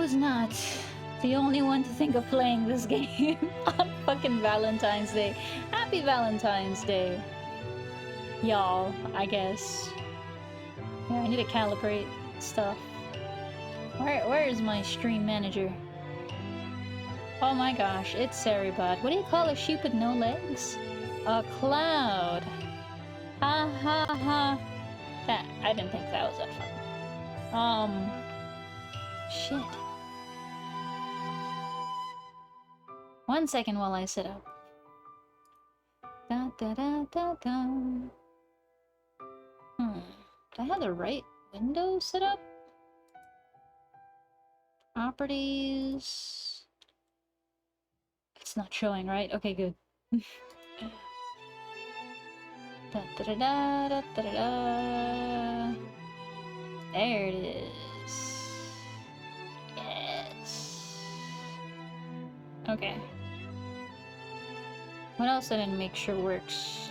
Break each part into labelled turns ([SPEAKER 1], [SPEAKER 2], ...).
[SPEAKER 1] was not the only one to think of playing this game on fucking Valentine's Day. Happy Valentine's Day, y'all, I guess. Yeah, I need to calibrate stuff. Where is my stream manager? Oh my gosh, it's Ceribot. What do you call a sheep with no legs? A cloud. Ha ha ha. That, I didn't think that was that fun. Shit. 1 second while I sit up. Da da da da da. Do I have the right window set up? Properties. It's not showing, right? Okay, good. Da da da da da da da. There it is. Yes. Okay. What else I didn't make sure works?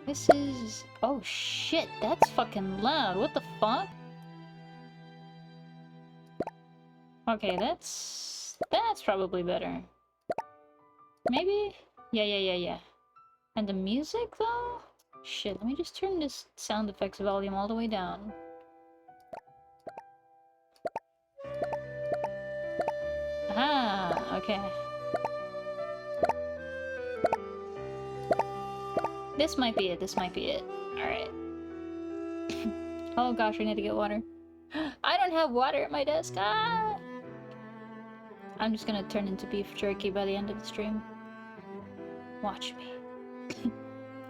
[SPEAKER 1] This is... Oh shit, that's fucking loud. What the fuck? Okay, that's probably better. Maybe? Yeah. And the music, though? Shit, let me just turn this sound effects volume all the way down. Aha! Okay. This might be it. Alright. Oh gosh, I need to get water. I don't have water at my desk! Ah! I'm just gonna turn into beef jerky by the end of the stream. Watch me.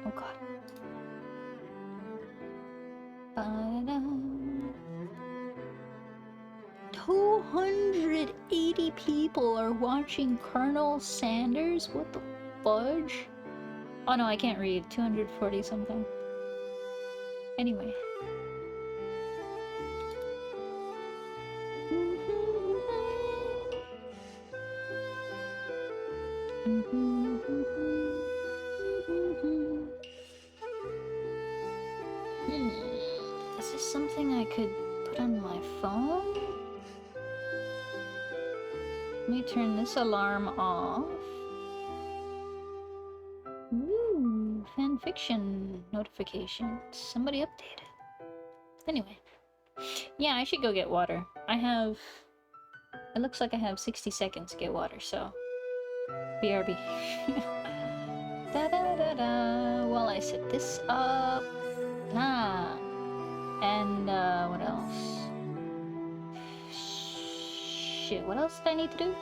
[SPEAKER 1] Oh god. 280 people are watching Colonel Sanders? What the fudge? Oh no, I can't read. 240 something. Anyway. Is this something I could put on my phone? Let me turn this alarm off. Ooh, fanfiction notifications. Somebody updated. Anyway. Yeah, I should go get water. It looks like I have 60 seconds to get water, so... BRB. Da-da-da-da. While I set this up... And, what else? Shit, what else do I need to do?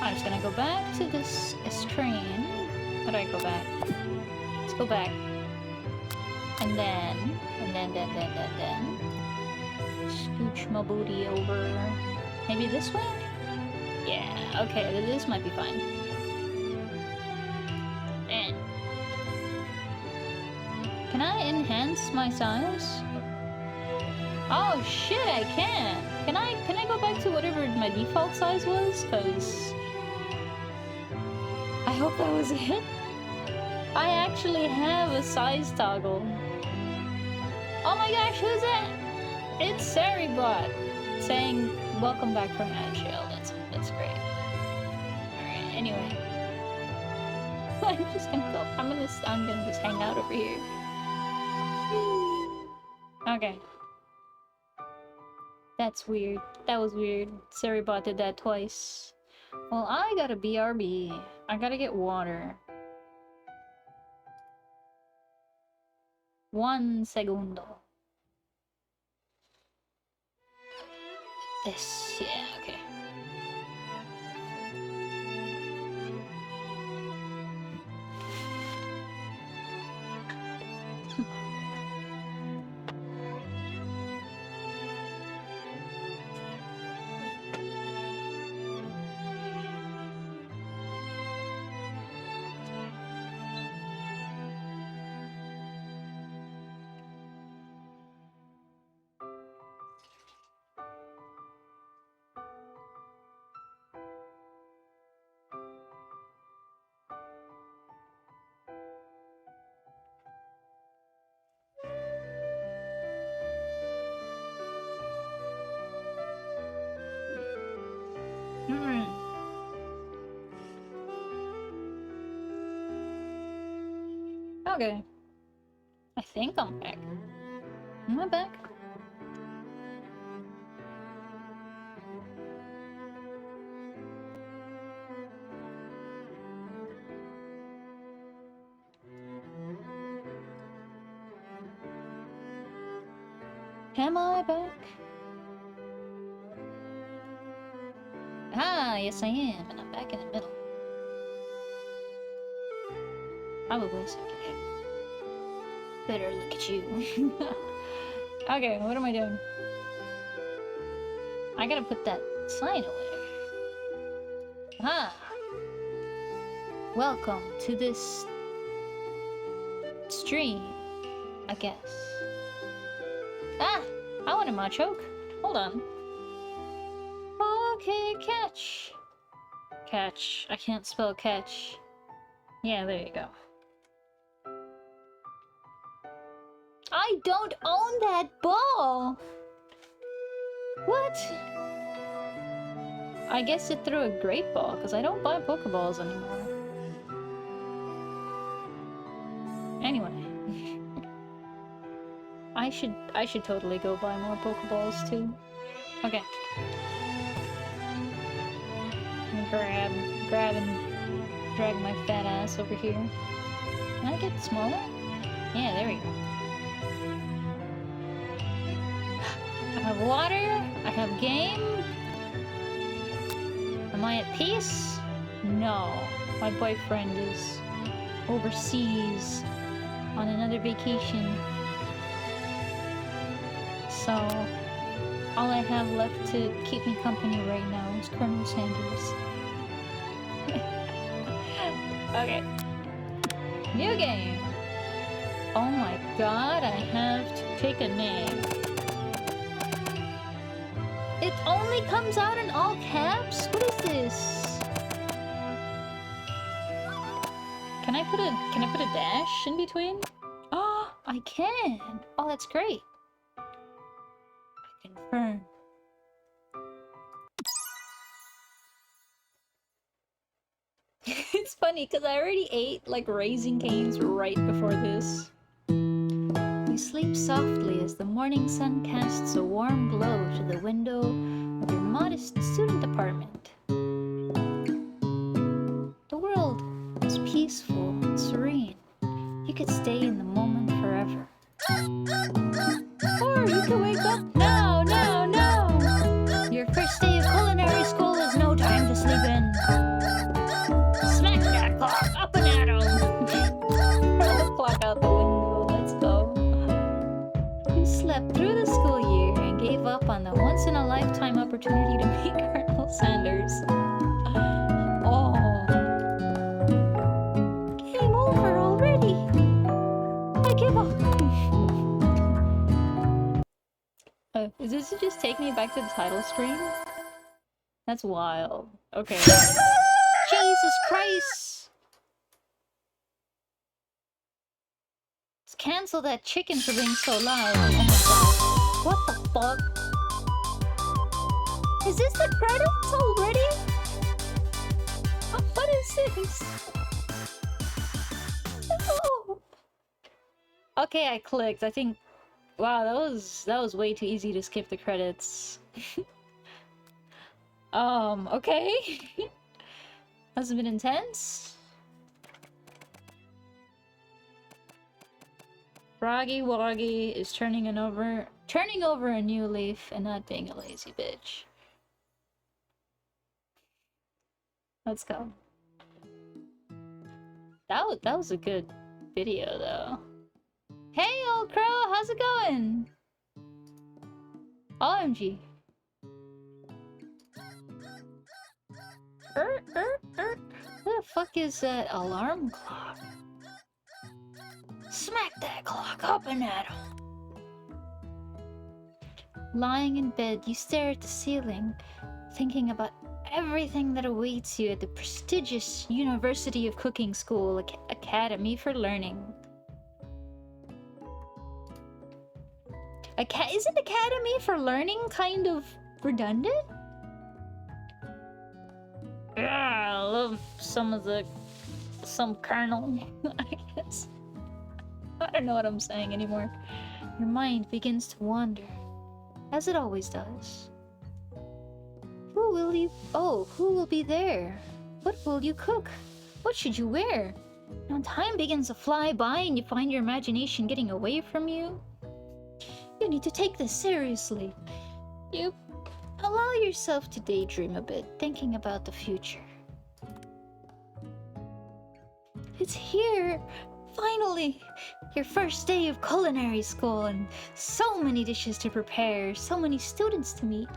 [SPEAKER 1] I'm just gonna go back to this train. How do I go back? Let's go back. And then... Scooch my booty over... Maybe this way? Yeah, okay, this might be fine. And... Can I enhance my size? Oh shit, I can! Can I go back to whatever my default size was? Cause... I hope that was it. I actually have a size toggle. Oh my gosh, who's that? It's Ceribot saying welcome back from Agile. That's great. Alright, anyway. I'm just gonna go. I'm gonna just hang out over here. Okay. That's weird. That was weird. Ceribot did that twice. Well, I gotta BRB. I gotta get water. 1 segundo. This, yeah, okay. Okay. I think I'm back. Am I back? Am I back? Ah, yes I am, and I'm back in the middle. Probably so I can get a better look at you. Okay, what am I doing? I gotta put that sign away. Ah! Welcome to this stream, I guess. Ah! I want a Machoke. Hold on. Okay, catch. Catch. I can't spell catch. Yeah, there you go. I don't own that ball! What? I guess it threw a great ball, because I don't buy Pokeballs anymore. Anyway. I should totally go buy more Pokeballs too. Okay. Grab and drag my fat ass over here. Can I get smaller? Yeah, there we go. I have water, I have game. Am I at peace? No. My boyfriend is overseas on another vacation. So, all I have left to keep me company right now is Colonel Sanders. Okay. New game! Oh my god, I have to pick a name. It only comes out in all caps? What is this? Can I put a dash in between? Oh, I can! Oh, that's great. I confirm. It's funny because I already ate like Raising Cane's right before this. You sleep softly as the morning sun casts a warm glow to the window of your modest student apartment. The world is peaceful and serene. You could stay in the moment forever. Or you could wake up. No, no, no! Your first day of culinary school is no time to sleep in. Smack that clock up and at 'em! Throw the clock out the window, let's go. You slept through the school year and gave up on the once-in-a-lifetime opportunity to meet Colonel Sanders. Oh. Game over already! I give up! Does this just take me back to the title screen? That's wild. Okay. Jesus Christ! Let's cancel that chicken for being so loud. Oh my god. What the fuck? Is this the credits already? What is this? No. Okay, I clicked. I think... Wow, that was way too easy to skip the credits. Okay. Has it been intense? Froggy Woggy is turning over a new leaf and not being a lazy bitch. Let's go. That was a good video though. Hey old crow, how's it going? OMG. What the fuck is that alarm clock? Smack that clock up and at 'em. Lying in bed, you stare at the ceiling, thinking about everything that awaits you at the prestigious University of Cooking School Academy for Learning. Isn't Academy for Learning kind of redundant? Yeah, I love some kernel, I guess. don't know what I'm saying anymore. Your mind begins to wander, as it always does. Who will be there? What will you cook? What should you wear? When time begins to fly by and you find your imagination getting away from you, you need to take this seriously. You allow yourself to daydream a bit, thinking about the future. It's here! Finally! Your first day of culinary school, and so many dishes to prepare, so many students to meet.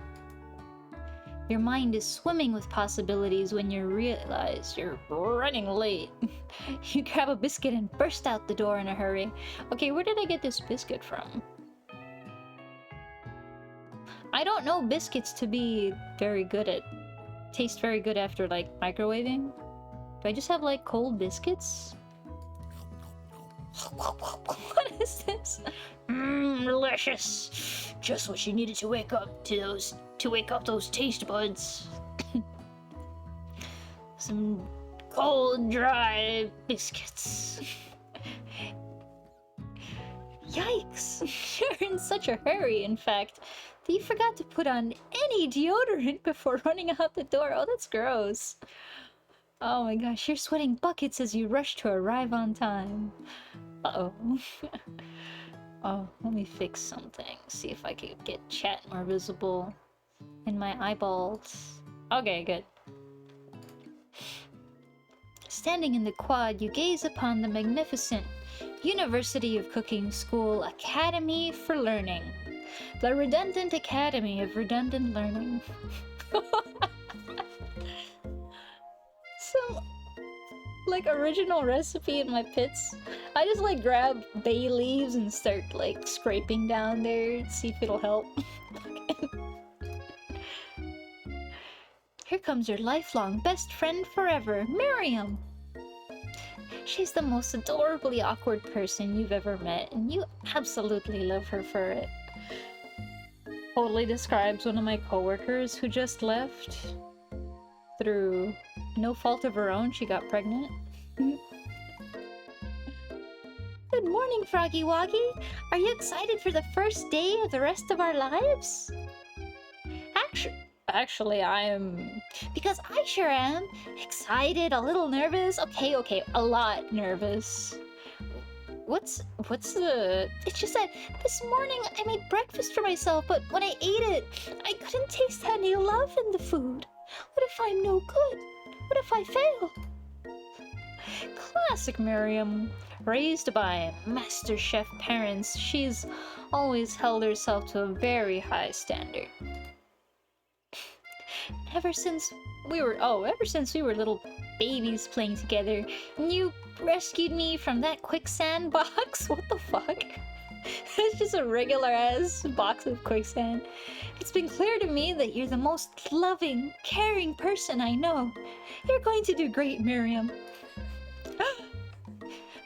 [SPEAKER 1] Your mind is swimming with possibilities when you realize you're running late. You grab a biscuit and burst out the door in a hurry. Okay, where did I get this biscuit from? I don't know biscuits to be very good at... taste very good after, like, microwaving. Do I just have, like, cold biscuits? What is this? Delicious! Just what you needed to wake up those taste buds. Some cold, dry biscuits. Yikes! You're in such a hurry, in fact, that you forgot to put on any deodorant before running out the door. Oh, that's gross. Oh my gosh, you're sweating buckets as you rush to arrive on time. Uh-oh. Oh, let me fix something. See if I can get chat more visible in my eyeballs. Okay, good. Standing in the quad, you gaze upon the magnificent University of Cooking School Academy for Learning. The redundant academy of redundant learning. Some, like, original recipe in my pits. I just, like, grab bay leaves and start, like, scraping down there to see if it'll help. Here comes your lifelong best friend forever, Miriam! She's the most adorably awkward person you've ever met, and you absolutely love her for it. Totally describes one of my coworkers who just left. Through no fault of her own, she got pregnant. Good morning, Froggy Woggy! Are you excited for the first day of the rest of our lives? Actually, I am... Because I sure am. Excited, a little nervous. Okay, a lot nervous. What's the... It's just that this morning I made breakfast for myself, but when I ate it, I couldn't taste any love in the food. What if I'm no good? What if I fail? Classic Miriam. Raised by master chef parents, she's always held herself to a very high standard. Ever since we were little babies playing together, and you rescued me from that quicksand box. What the fuck? It's just a regular ass box of quicksand. It's been clear to me that you're the most loving, caring person I know. You're going to do great, Miriam.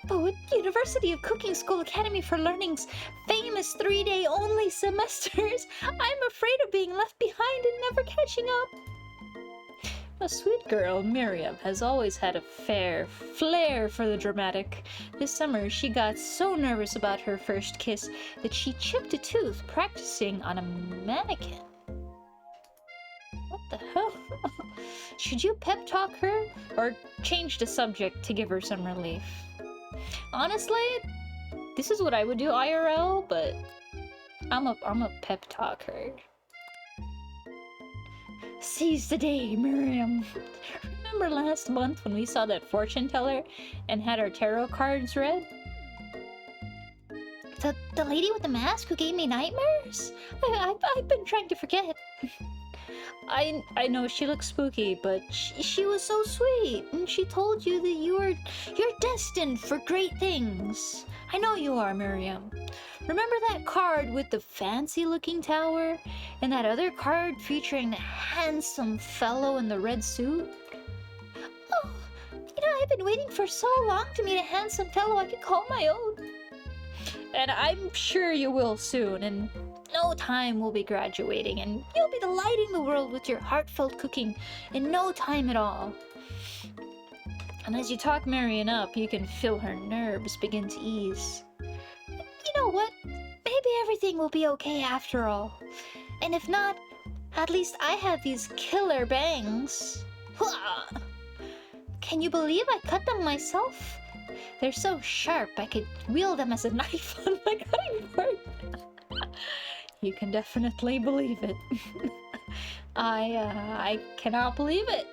[SPEAKER 1] But with University of Cooking School Academy for Learning's famous 3-day only semesters, I'm afraid of being left behind and never catching up. A sweet girl, Miriam has always had a flair for the dramatic. This summer, she got so nervous about her first kiss that she chipped a tooth practicing on a mannequin. What the hell? Should you pep talk her or change the subject to give her some relief? Honestly, this is what I would do IRL, but I'm a pep talk her. Seize the day, Miriam. Remember last month when we saw that fortune teller and had our tarot cards read? The lady with the mask who gave me nightmares? I've been trying to forget. I know she looks spooky, but she was so sweet, and she told you that you're destined for great things. I know you are, Miriam. Remember that card with the fancy-looking tower, and that other card featuring the handsome fellow in the red suit? Oh, I've been waiting for so long to meet a handsome fellow I could call my own. And I'm sure you will soon, and no time we'll be graduating, and you'll be delighting the world with your heartfelt cooking in no time at all. And as you talk Marion up, you can feel her nerves begin to ease. know what? Maybe everything will be okay after all. And if not, at least I have these killer bangs. Hwah! Can you believe I cut them myself? They're so sharp I could wield them as a knife on my cutting board. You can definitely believe it. I cannot believe it.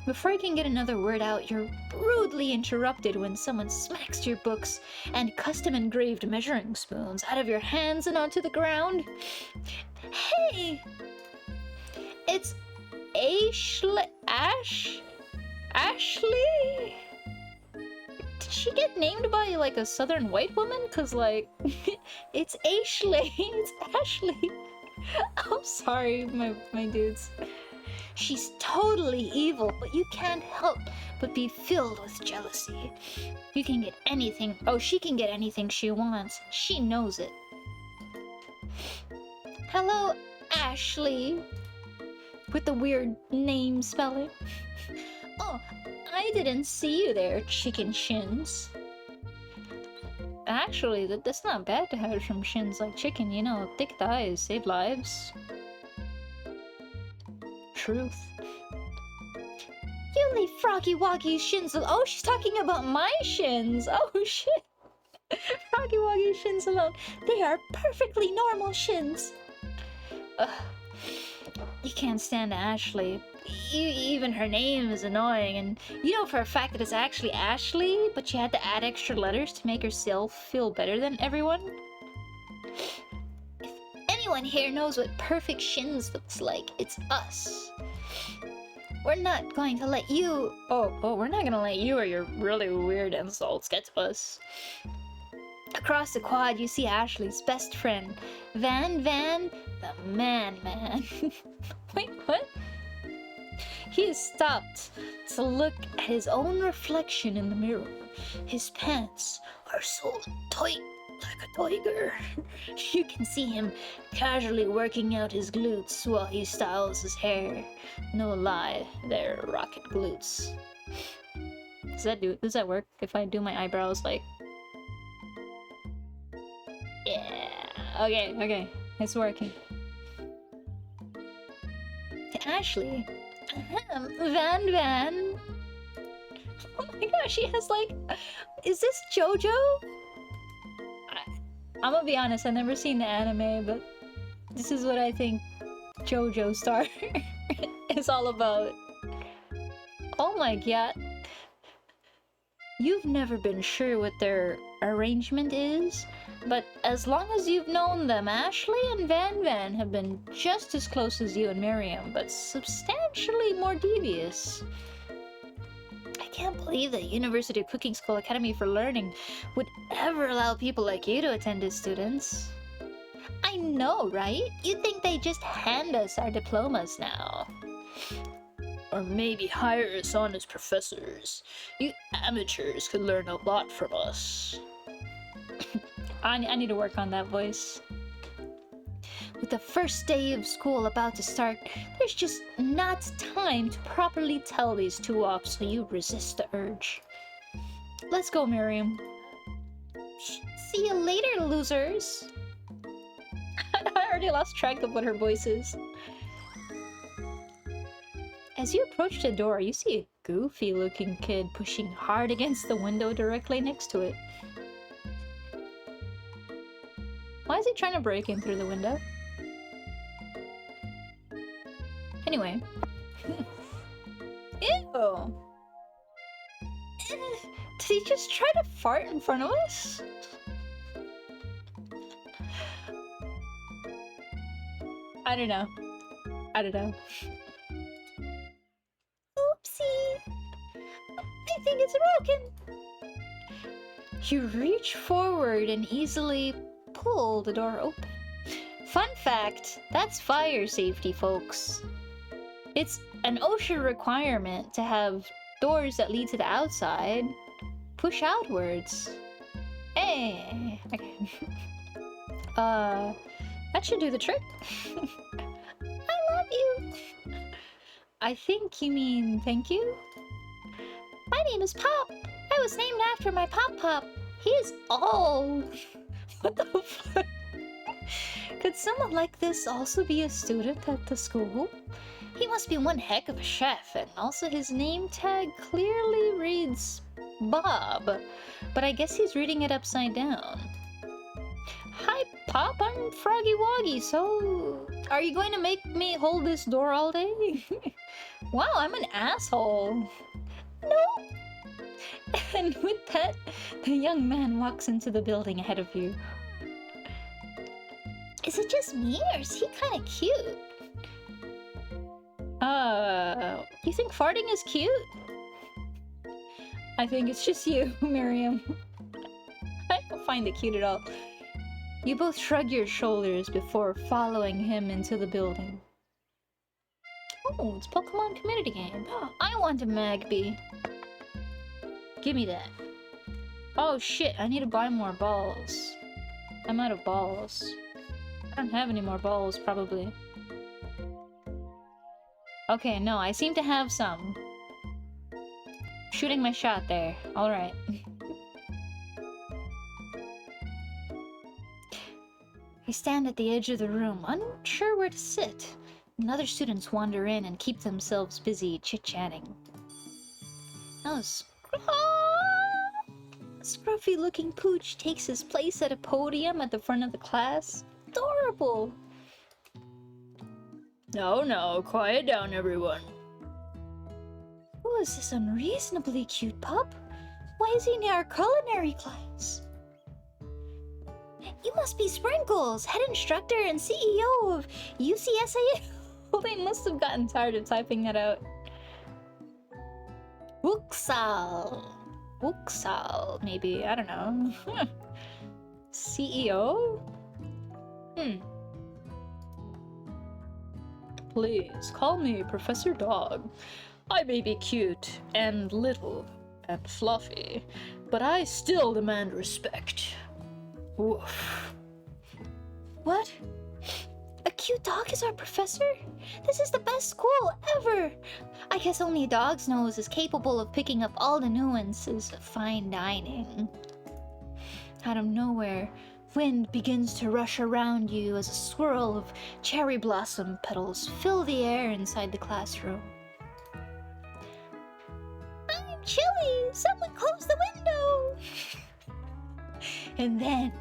[SPEAKER 1] Before you can get another word out, you're rudely interrupted when someone smacks your books and custom-engraved measuring spoons out of your hands and onto the ground. Hey! It's Ashley? Did she get named by, like, a southern white woman? Cause, like, it's Ashley. It's Ashley. I'm sorry, my dudes. She's totally evil, but you can't help but be filled with jealousy. You can get anything. Oh, she can get anything she wants. She knows it. Hello, Ashley. With the weird name spelling. Oh, I didn't see you there, chicken shins. Actually, that's not bad to have some shins like chicken, you know, thick thighs save lives. Truth. You leave Froggy Woggy's shins alone. Oh, she's talking about my shins. Oh, shit. Froggy Woggy's shins alone. They are perfectly normal shins. You can't stand Ashley. Even her name is annoying, and you know for a fact that it's actually Ashley, but she had to add extra letters to make herself feel better than everyone. If anyone here knows what perfect shins looks like, it's us. We're not going to let you... Oh, we're not gonna let you or your really weird insults get to us. Across the quad, you see Ashley's best friend, Van, the man. Wait, what? He has stopped to look at his own reflection in the mirror. His pants are so tight like a tiger. You can see him casually working out his glutes while he styles his hair. No lie, they're rocket glutes. Does that work if I do my eyebrows like... Yeah, okay, it's working. To Ashley, Van. Oh my gosh, she has like... Is this JoJo? I'm gonna be honest, I've never seen the anime, but this is what I think JoJo Star is all about. Oh my god. You've never been sure what their arrangement is, but as long as you've known them, Ashley and Van have been just as close as you and Miriam, but substantially more devious. I can't believe that University Cooking School Academy for Learning would ever allow people like you to attend as students. I know, right? You'd think they just hand us our diplomas now. Or maybe hire us on as professors. You amateurs could learn a lot from us. I need to work on that voice. With the first day of school about to start, there's just not time to properly tell these two off, so you resist the urge. Let's go, Miriam. See you later, losers. I already lost track of what her voice is. As you approach the door, you see a goofy-looking kid pushing hard against the window directly next to it. Why is he trying to break in through the window? Anyway. Ew! Did he just try to fart in front of us? I don't know. Oopsie! I think it's broken! You reach forward and easily pull the door open. Fun fact, that's fire safety, folks. It's an OSHA requirement to have doors that lead to the outside push outwards. Hey! Okay. That should do the trick. I love you! I think you mean thank you? My name is Pop. I was named after my Pop. He's all... What the fuck? Could someone like this also be a student at the school? He must be one heck of a chef, and also his name tag clearly reads Bob, but I guess he's reading it upside down. Hi, Pop, I'm Froggy Woggy, so are you going to make me hold this door all day? Wow, I'm an asshole. No! And with that, the young man walks into the building ahead of you. Is it just me, or is he kind of cute? You think farting is cute? I think it's just you, Miriam. I don't find it cute at all. You both shrug your shoulders before following him into the building. Oh, it's Pokemon community game. I want a Magby. Give me that. Oh shit, I need to buy more balls. I'm out of balls. I don't have any more balls, probably. Okay, no, I seem to have some. Shooting my shot there. Alright. I stand at the edge of the room, unsure where to sit. And other students wander in and keep themselves busy chit-chatting. Oh, scruffy-looking Pooch takes his place at a podium at the front of the class. Adorable! No, quiet down, everyone. Who is this unreasonably cute pup? Why is he in our culinary class? You must be Sprinkles, head instructor and CEO of UCSA. They must have gotten tired of typing that out. Wuxal, maybe, I don't know. CEO? Please, call me Professor Dog. I may be cute, and little, and fluffy, but I still demand respect. Woof. What? A cute dog is our professor? This is the best school ever! I guess only a dog's nose is capable of picking up all the nuances of fine dining. Out of nowhere, wind begins to rush around you as a swirl of cherry blossom petals fill the air inside the classroom. I'm chilly! Someone close the window! And then,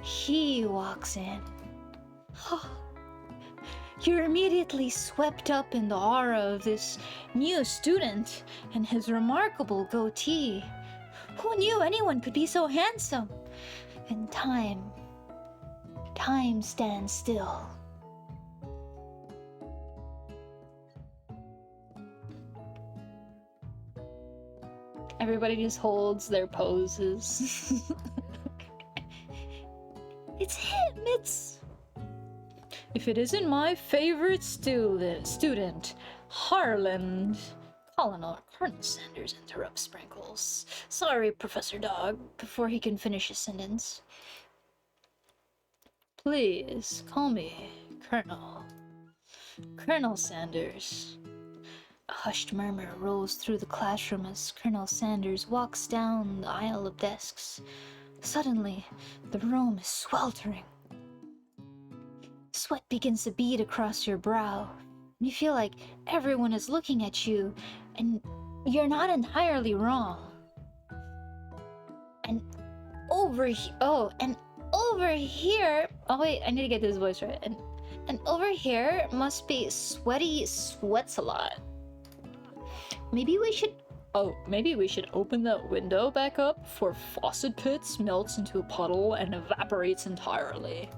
[SPEAKER 1] he walks in. You're immediately swept up in the aura of this new student and his remarkable goatee. Who knew anyone could be so handsome? And time stands still. Everybody just holds their poses. It's him, it's... If it isn't my favorite student, Harland. Colonel Sanders interrupts Sprinkles. Sorry, Professor Dog, before he can finish his sentence. Please, call me Colonel. Colonel Sanders. A hushed murmur rolls through the classroom as Colonel Sanders walks down the aisle of desks. Suddenly, the room is sweltering. Sweat begins to bead across your brow. You feel like everyone is looking at you, and you're not entirely wrong. And over here... Oh wait, I need to get this voice right. And over here must be Sweaty Sweats a lot. Maybe we should open that window back up before Faucet Pits melts into a puddle and evaporates entirely.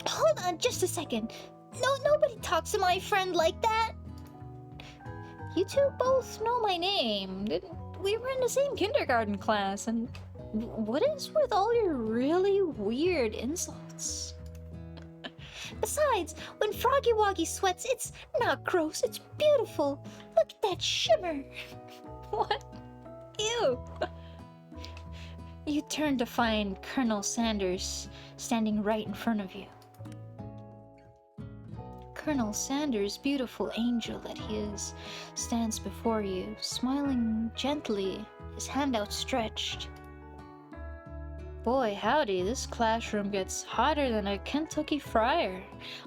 [SPEAKER 1] Hold on just a second. Nobody talks to my friend like that. You two both know my name. We were in the same kindergarten class, and what is with all your really weird insults? Besides, when Froggy Woggy sweats, it's not gross, it's beautiful. Look at that shimmer. What? Ew. You turn to find Colonel Sanders standing right in front of you. Colonel Sanders, beautiful angel that he is, stands before you, smiling gently, his hand outstretched. Boy, howdy, this classroom gets hotter than a Kentucky fryer.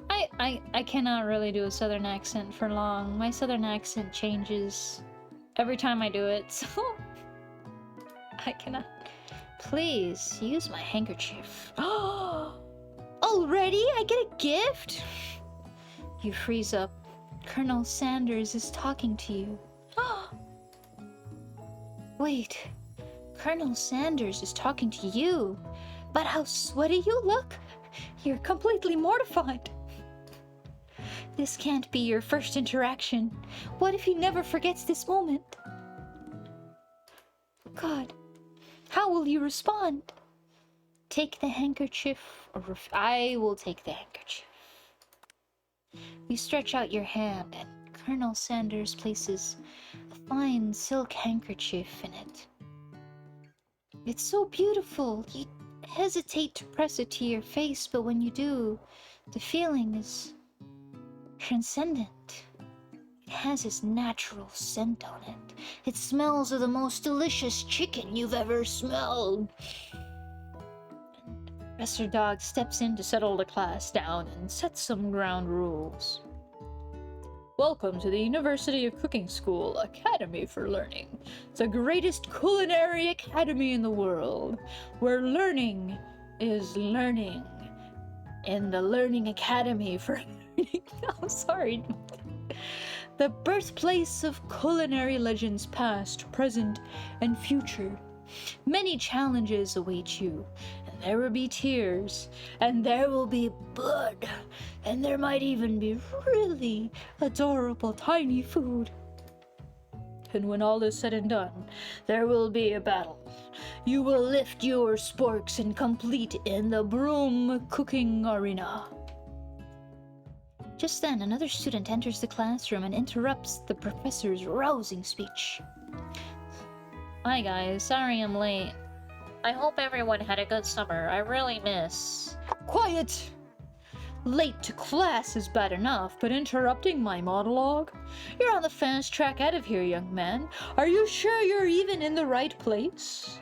[SPEAKER 1] I cannot really do a southern accent for long. My southern accent changes every time I do it, so I cannot. Please, use my handkerchief. Already? I get a gift? You freeze up. Colonel Sanders is talking to you. Wait. Colonel Sanders is talking to you. But how sweaty you look. You're completely mortified. This can't be your first interaction. What if he never forgets this moment? God, how will you respond? Take the handkerchief, or I will take the handkerchief. You stretch out your hand, and Colonel Sanders places a fine silk handkerchief in it. It's so beautiful. You hesitate to press it to your face, but when you do, the feeling is transcendent. It has its natural scent on it. It smells of the most delicious chicken you've ever smelled. Professor Dog steps in to settle the class down and sets some ground rules. Welcome to the University of Cooking School Academy for Learning, the greatest culinary academy in the world, where learning is learning. In the Learning Academy for Learning. I'm sorry. The birthplace of culinary legends past, present, and future. Many challenges await you. There will be tears, and there will be blood, and there might even be really adorable tiny food. And when all is said and done, there will be a battle. You will lift your sporks and complete in the broom cooking arena. Just then, another student enters the classroom and interrupts the professor's rousing speech. Hi guys, sorry I'm late. I hope everyone had a good summer. I really miss... Quiet! Late to class is bad enough, but interrupting my monologue? You're on the fast track out of here, young man. Are you sure you're even in the right place?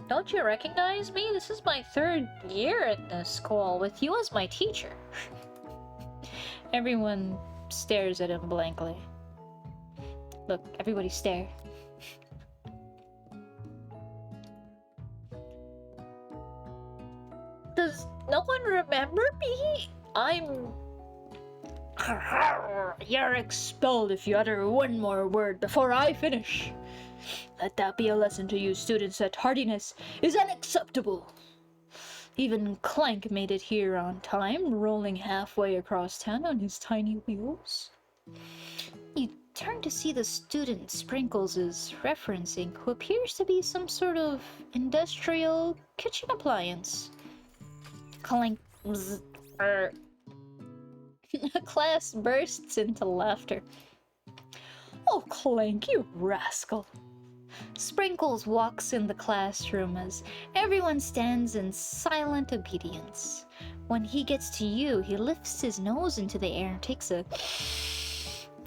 [SPEAKER 1] Don't you recognize me? This is my 3rd year at this school, with you as my teacher. Everyone stares at him blankly. Look, everybody stare. Does no one remember me? You're expelled if you utter one more word before I finish. Let that be a lesson to you students that tardiness is unacceptable. Even Clank made it here on time, rolling halfway across town on his tiny wheels. You turn to see the student Sprinkles is referencing, who appears to be some sort of industrial kitchen appliance. Clank. Class bursts into laughter. Oh, Clank, you rascal. Sprinkles walks in the classroom as everyone stands in silent obedience. When he gets to you, he lifts his nose into the air and takes a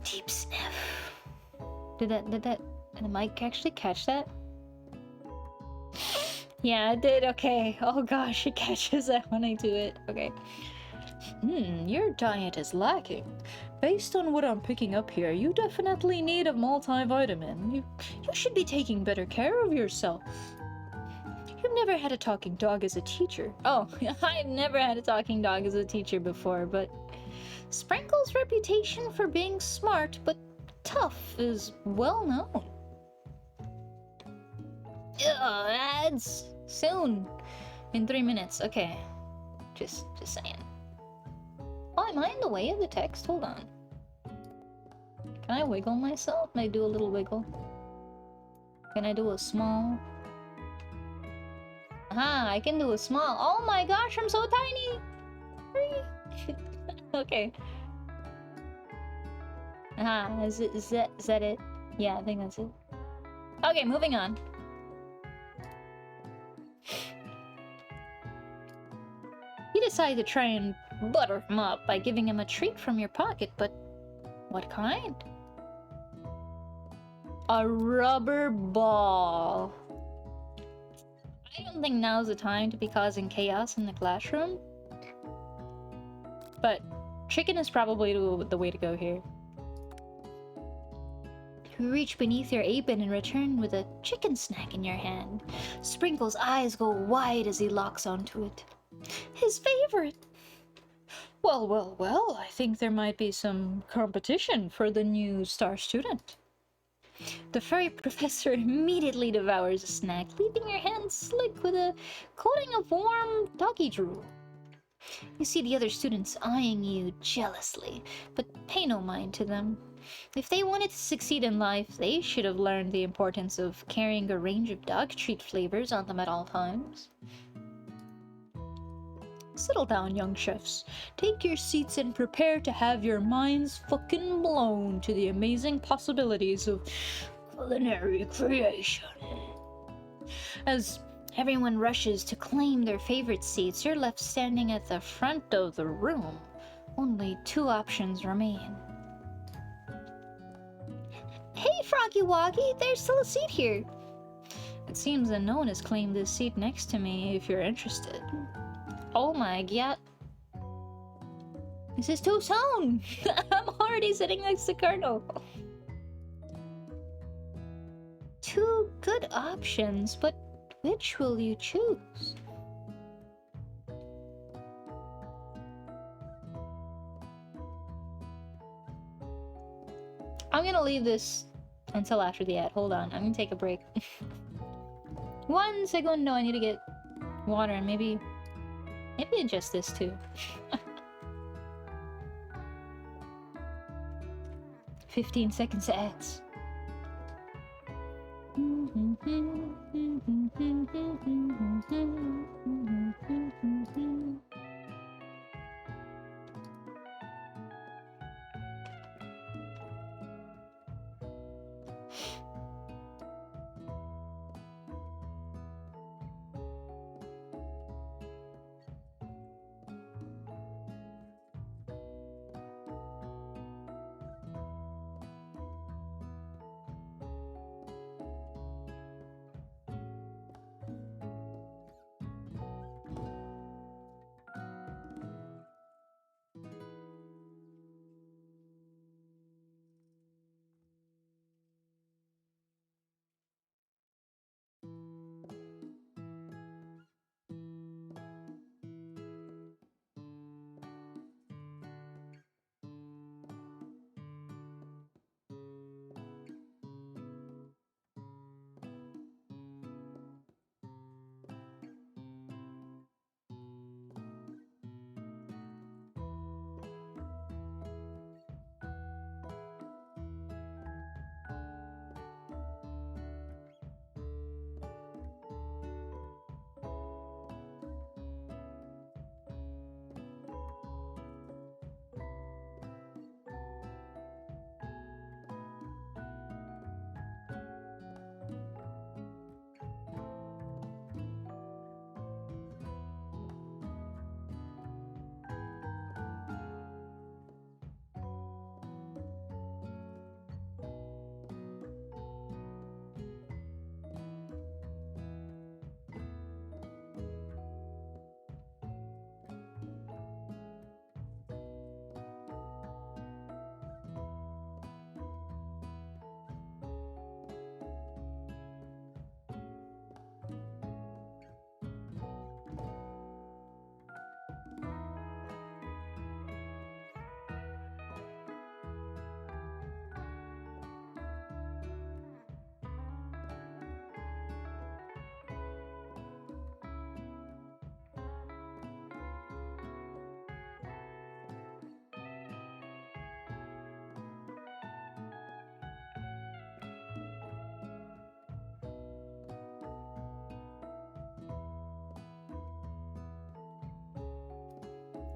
[SPEAKER 1] deep sniff. Did the mic actually catch that? Yeah, it did. Okay. Oh gosh, it catches that when I do it. Okay. Your diet is lacking. Based on what I'm picking up here, you definitely need a multivitamin. You should be taking better care of yourself. You've never had a talking dog as a teacher. Oh, I've never had a talking dog as a teacher before, but Sprinkle's reputation for being smart but tough is well known. Ads soon. In 3 minutes. Okay. Just saying. Oh, am I in the way of the text? Hold on. Can I wiggle myself? Can I do a little wiggle? Can I do a small? Aha, I can do a small. Oh my gosh, I'm so tiny! Okay. Aha, is that it? Yeah, I think that's it. Okay, moving on. You decide to try and butter him up by giving him a treat from your pocket, but what kind? A rubber ball. I don't think now's the time to be causing chaos in the classroom. But chicken is probably the way to go here. You reach beneath your apron and return with a chicken snack in your hand. Sprinkle's eyes go wide as he locks onto it. His favorite! Well, well, well, I think there might be some competition for the new star student. The furry professor immediately devours a snack, leaving your hands slick with a coating of warm doggy drool. You see the other students eyeing you jealously, but pay no mind to them. If they wanted to succeed in life, they should have learned the importance of carrying a range of dog treat flavors on them at all times. Settle down, young chefs. Take your seats and prepare to have your minds fucking blown to the amazing possibilities of culinary creation. As everyone rushes to claim their favorite seats, you're left standing at the front of the room. Only two options remain. Hey, Froggy Woggy, there's still a seat here. It seems that no one has claimed this seat next to me if you're interested. Oh my god. This is too soon! I'm already sitting next to Colonel. Two good options, but which will you choose? I'm gonna leave this until after the ad. Hold on, I'm gonna take a break. 1 second. No, I need to get water and maybe adjust this too. 15 seconds to ads.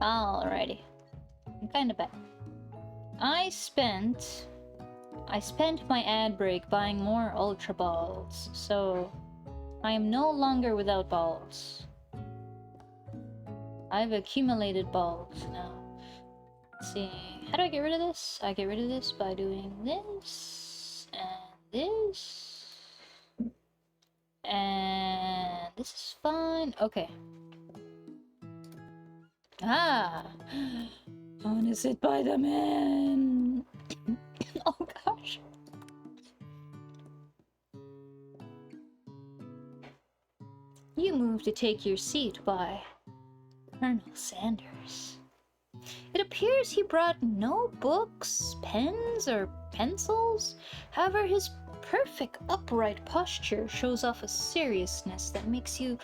[SPEAKER 1] Alrighty. I'm kinda back. I spent my ad break buying more Ultra Balls, so I am no longer without balls. I've accumulated balls now. Let's see. How do I get rid of this? I get rid of this by doing this and this and This is fun. Okay. Ah! I wanna sit by the man! Oh gosh. You move to take your seat by Colonel Sanders. It appears he brought no books, pens, or pencils. However, his perfect upright posture shows off a seriousness that makes you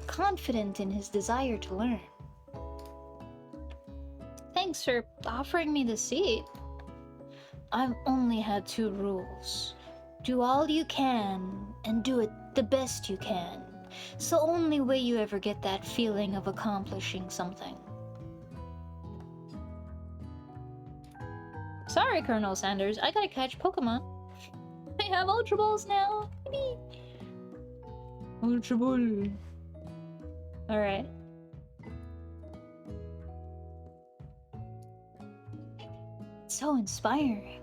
[SPEAKER 1] confident in his desire to learn. Thanks for offering me the seat. I've only had 2 rules. Do all you can, and do it the best you can. It's the only way you ever get that feeling of accomplishing something. Sorry, Colonel Sanders, I gotta catch Pokemon. I have Ultra Balls now. Ultra Ball. Alright. So inspiring.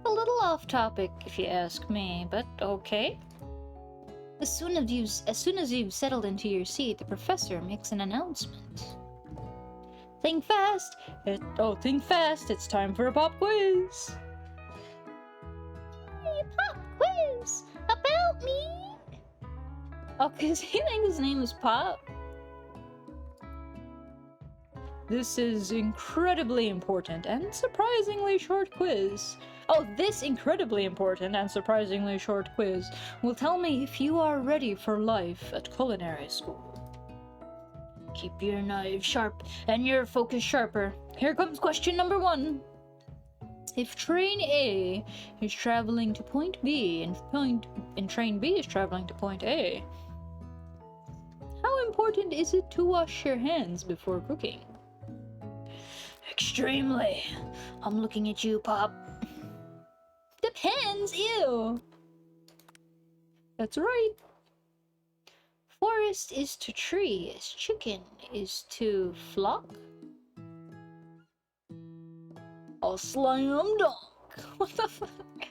[SPEAKER 1] A little off topic, if you ask me, but okay. As soon as you've settled into your seat, the professor makes an announcement. Think fast! Think fast! It's time for a pop quiz! Hey, pop quiz! About me! Oh, cause he thinks his name is Pop. This is incredibly important and surprisingly short quiz. Oh, this incredibly important and surprisingly short quiz will tell me if you are ready for life at culinary school. Keep your knife sharp and your focus sharper. Here comes question number 1. If train A is traveling to point B and train B is traveling to point A, how important is it to wash your hands before cooking? Extremely. I'm looking at you, Pop. Depends, ew. That's right. Forest is to tree as chicken is to flock. Oh, slam dunk. What the fuck?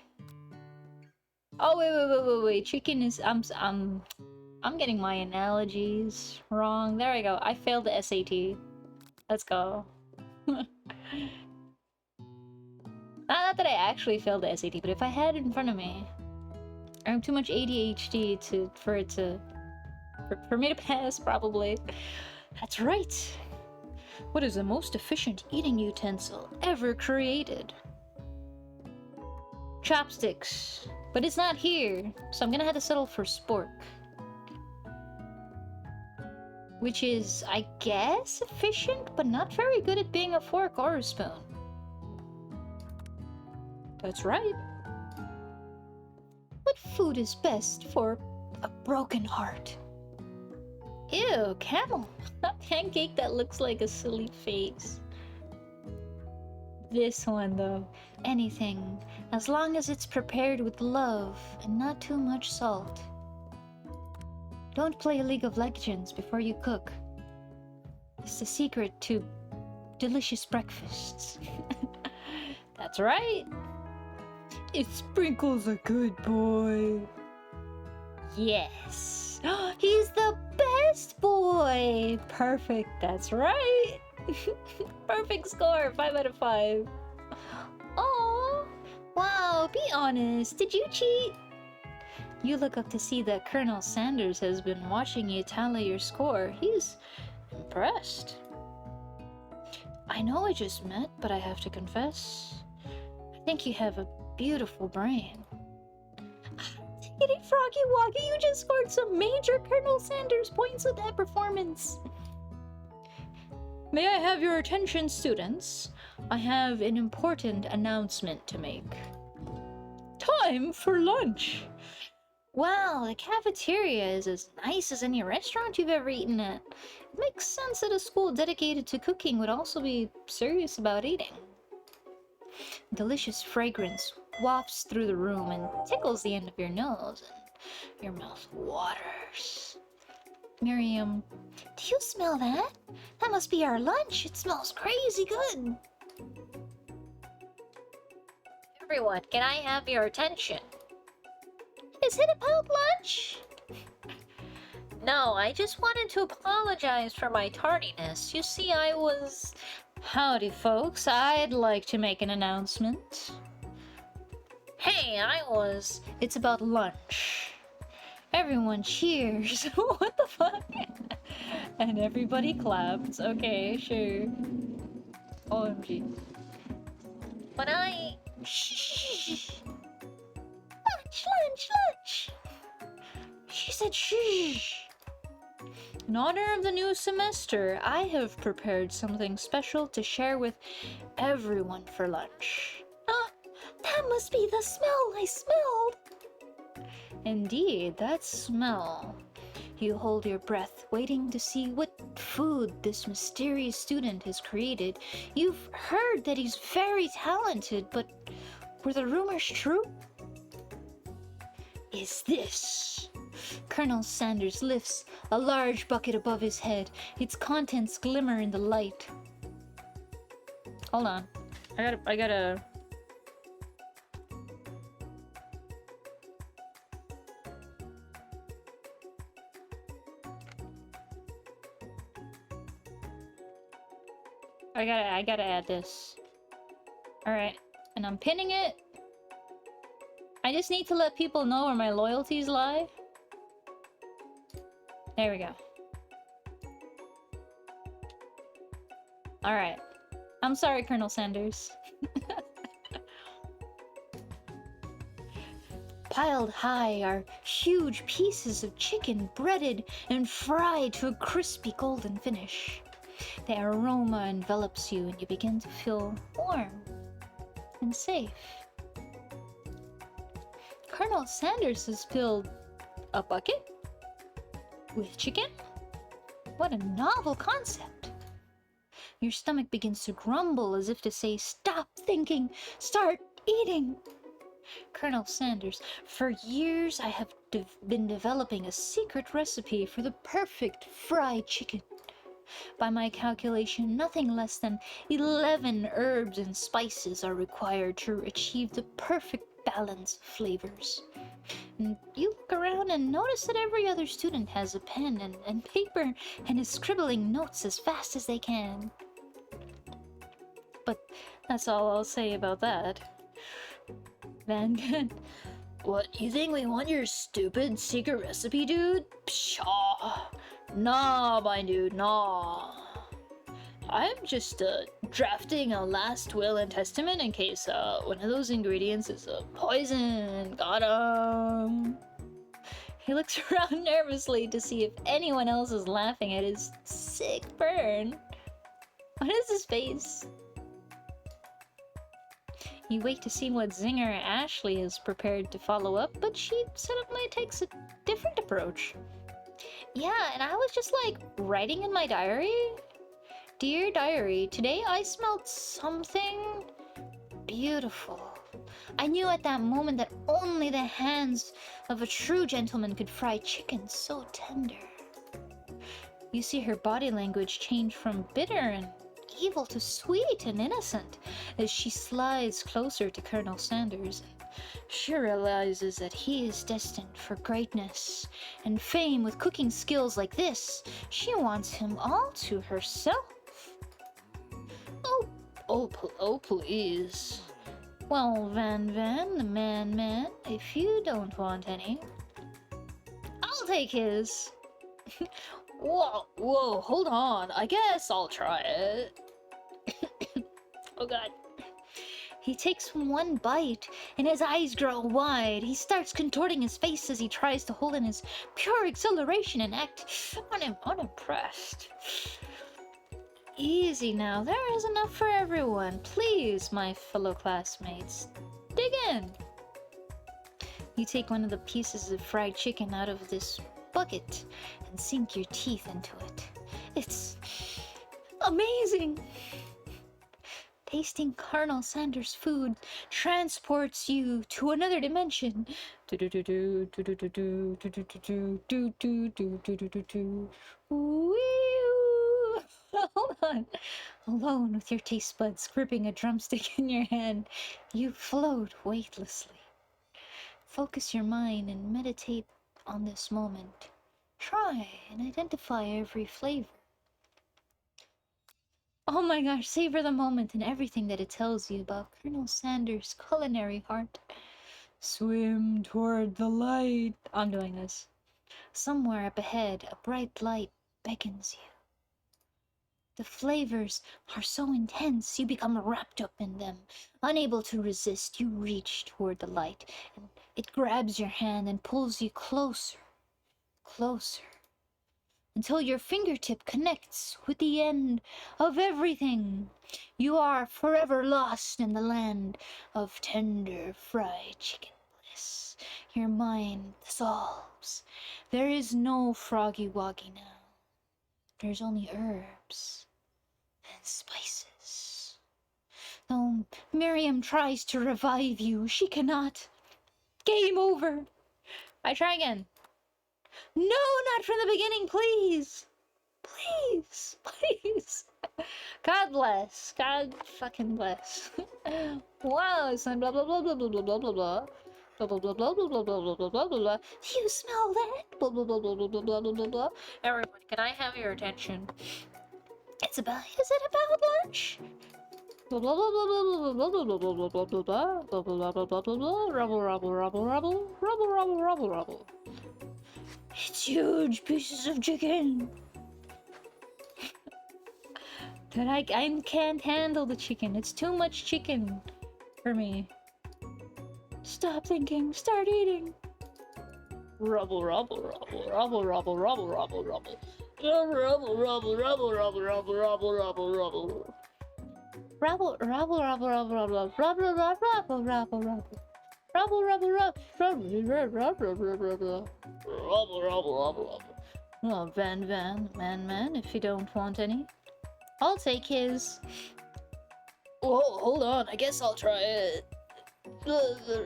[SPEAKER 1] Oh, wait. Chicken is... I'm getting my analogies wrong. There we go. I failed the SAT. Let's go. Not that I actually failed the SAT, but if I had it in front of me, I have too much ADHD for me to pass, probably. That's right. What is the most efficient eating utensil ever created? Chopsticks. But it's not here, so I'm gonna have to settle for spork. Which is, I guess, efficient, but not very good at being a fork or a spoon. That's right. What food is best for a broken heart? Ew, camel. A pancake that looks like a silly face. This one, though. Anything, as long as it's prepared with love and not too much salt. Don't play League of Legends before you cook. It's the secret to delicious breakfasts. That's right. It sprinkles a good boy. Yes. He's the best boy. Perfect. That's right. Perfect score. 5 out of 5. Oh, wow. Be honest. Did you cheat? You look up to see that Colonel Sanders has been watching you tally your score. He's impressed. I know I just met, but I have to confess, I think you have a beautiful brain. Get it, Froggy Woggy, you just scored some major Colonel Sanders points with that performance. May I have your attention, students? I have an important announcement to make. Time for lunch! Wow, the cafeteria is as nice as any restaurant you've ever eaten at. It makes sense that a school dedicated to cooking would also be serious about eating. Delicious fragrance wafts through the room and tickles the end of your nose, and your mouth waters. Miriam, do you smell that? That must be our lunch. It smells crazy good. Everyone, can I have your attention? Is it about lunch? No, I just wanted to apologize for my tardiness. You see, I was... Howdy, folks. I'd like to make an announcement. Hey, It's about lunch. Everyone cheers. What the fuck? And everybody claps. Okay, sure. OMG. But Shh! Lunch! She said shh! In honor of the new semester, I have prepared something special to share with everyone for lunch. That must be the smell I smelled! Indeed, that smell. You hold your breath, waiting to see what food this mysterious student has created. You've heard that he's very talented, but were the rumors true? Is this? Colonel Sanders lifts a large bucket above his head. Its contents glimmer in the light. Hold on. I gotta... I gotta add this. Alright. And I'm pinning it. I just need to let people know where my loyalties lie. There we go. Alright. I'm sorry, Colonel Sanders. Piled high are huge pieces of chicken breaded and fried to a crispy golden finish. The aroma envelops you and you begin to feel warm and safe. Colonel Sanders has filled a bucket with chicken? What a novel concept! Your stomach begins to grumble as if to say, stop thinking, start eating. Colonel Sanders, for years I have been developing a secret recipe for the perfect fried chicken. By my calculation, nothing less than 11 herbs and spices are required to achieve the perfect balance of flavors. And you look around and notice that every other student has a pen and paper and is scribbling notes as fast as they can. But that's all I'll say about that. Van, what, you think we want your stupid secret recipe, dude? Pshaw. Nah, my dude, nah. I'm just drafting a last will and testament in case one of those ingredients is poison. Got him. He looks around nervously to see if anyone else is laughing at his sick burn. What is his face? You wait to see what zinger Ashley is prepared to follow up, but she suddenly takes a different approach. Yeah, and I was just like writing in my diary. Dear diary, today I smelled something beautiful. I knew at that moment that only the hands of a true gentleman could fry chicken so tender. You see her body language change from bitter and evil to sweet and innocent as she slides closer to Colonel Sanders. She realizes that he is destined for greatness and fame with cooking skills like this. She wants him all to herself. Oh, please. Well, Van, the man, if you don't want any, I'll take his. Whoa, hold on. I guess I'll try it. Oh god. He takes one bite, and his eyes grow wide. He starts contorting his face as he tries to hold in his pure exhilaration and act unimpressed. Easy now, there is enough for everyone. Please, my fellow classmates, dig in. You take one of the pieces of fried chicken out of this bucket and sink your teeth into it. It's amazing! Tasting Colonel Sanders' food transports you to another dimension. Hold on. Alone with your taste buds gripping a drumstick in your hand, you float weightlessly. Focus your mind and meditate on this moment. Try and identify every flavor. Oh my gosh, savor the moment and everything that it tells you about Colonel Sanders' culinary heart. Swim toward the light. I'm doing this. Somewhere up ahead, a bright light beckons you. The flavors are so intense, you become wrapped up in them. Unable to resist, you reach toward the light, and it grabs your hand and pulls you closer, closer, until your fingertip connects with the end of everything. You are forever lost in the land of tender fried chicken bliss. Your mind dissolves. There is no Froggy Woggy now. There's only herbs and spices. Though Miriam tries to revive you, she cannot. Game over. I try again. No, not from the beginning, please. Please, please. God bless. God fucking bless. Wow, it's like blah blah blah blah blah blah blah blah blah. Blah blah blah blah blah blah blah blah blah blah blah. Do you smell that? Blah blah blah blah blah blah blah blah blah blah. Everyone, can I have your attention? Is it about lunch? Blah blah blah blah blah blah blah blah blah blah blah blah blah blah blah blah blah blah blah. Rubble rubble rubble rubble rubble rubble rubble rubble. It's huge pieces of chicken. That I can't handle the chicken. It's too much chicken for me. Stop thinking, start eating. Rubble rubble rubble rubble rubble rubble rubble rubble. Rubble rubble rubble rubble rubble rubble rubble rubble. Rubble rubble rubble rubble rubble rubble rubble rubble rubble. Rubble rubble rubble rubble rubble rubble rubble. Oh, man, if you don't want any, I'll take his. Oh, hold on, I guess I'll try it. Blah blah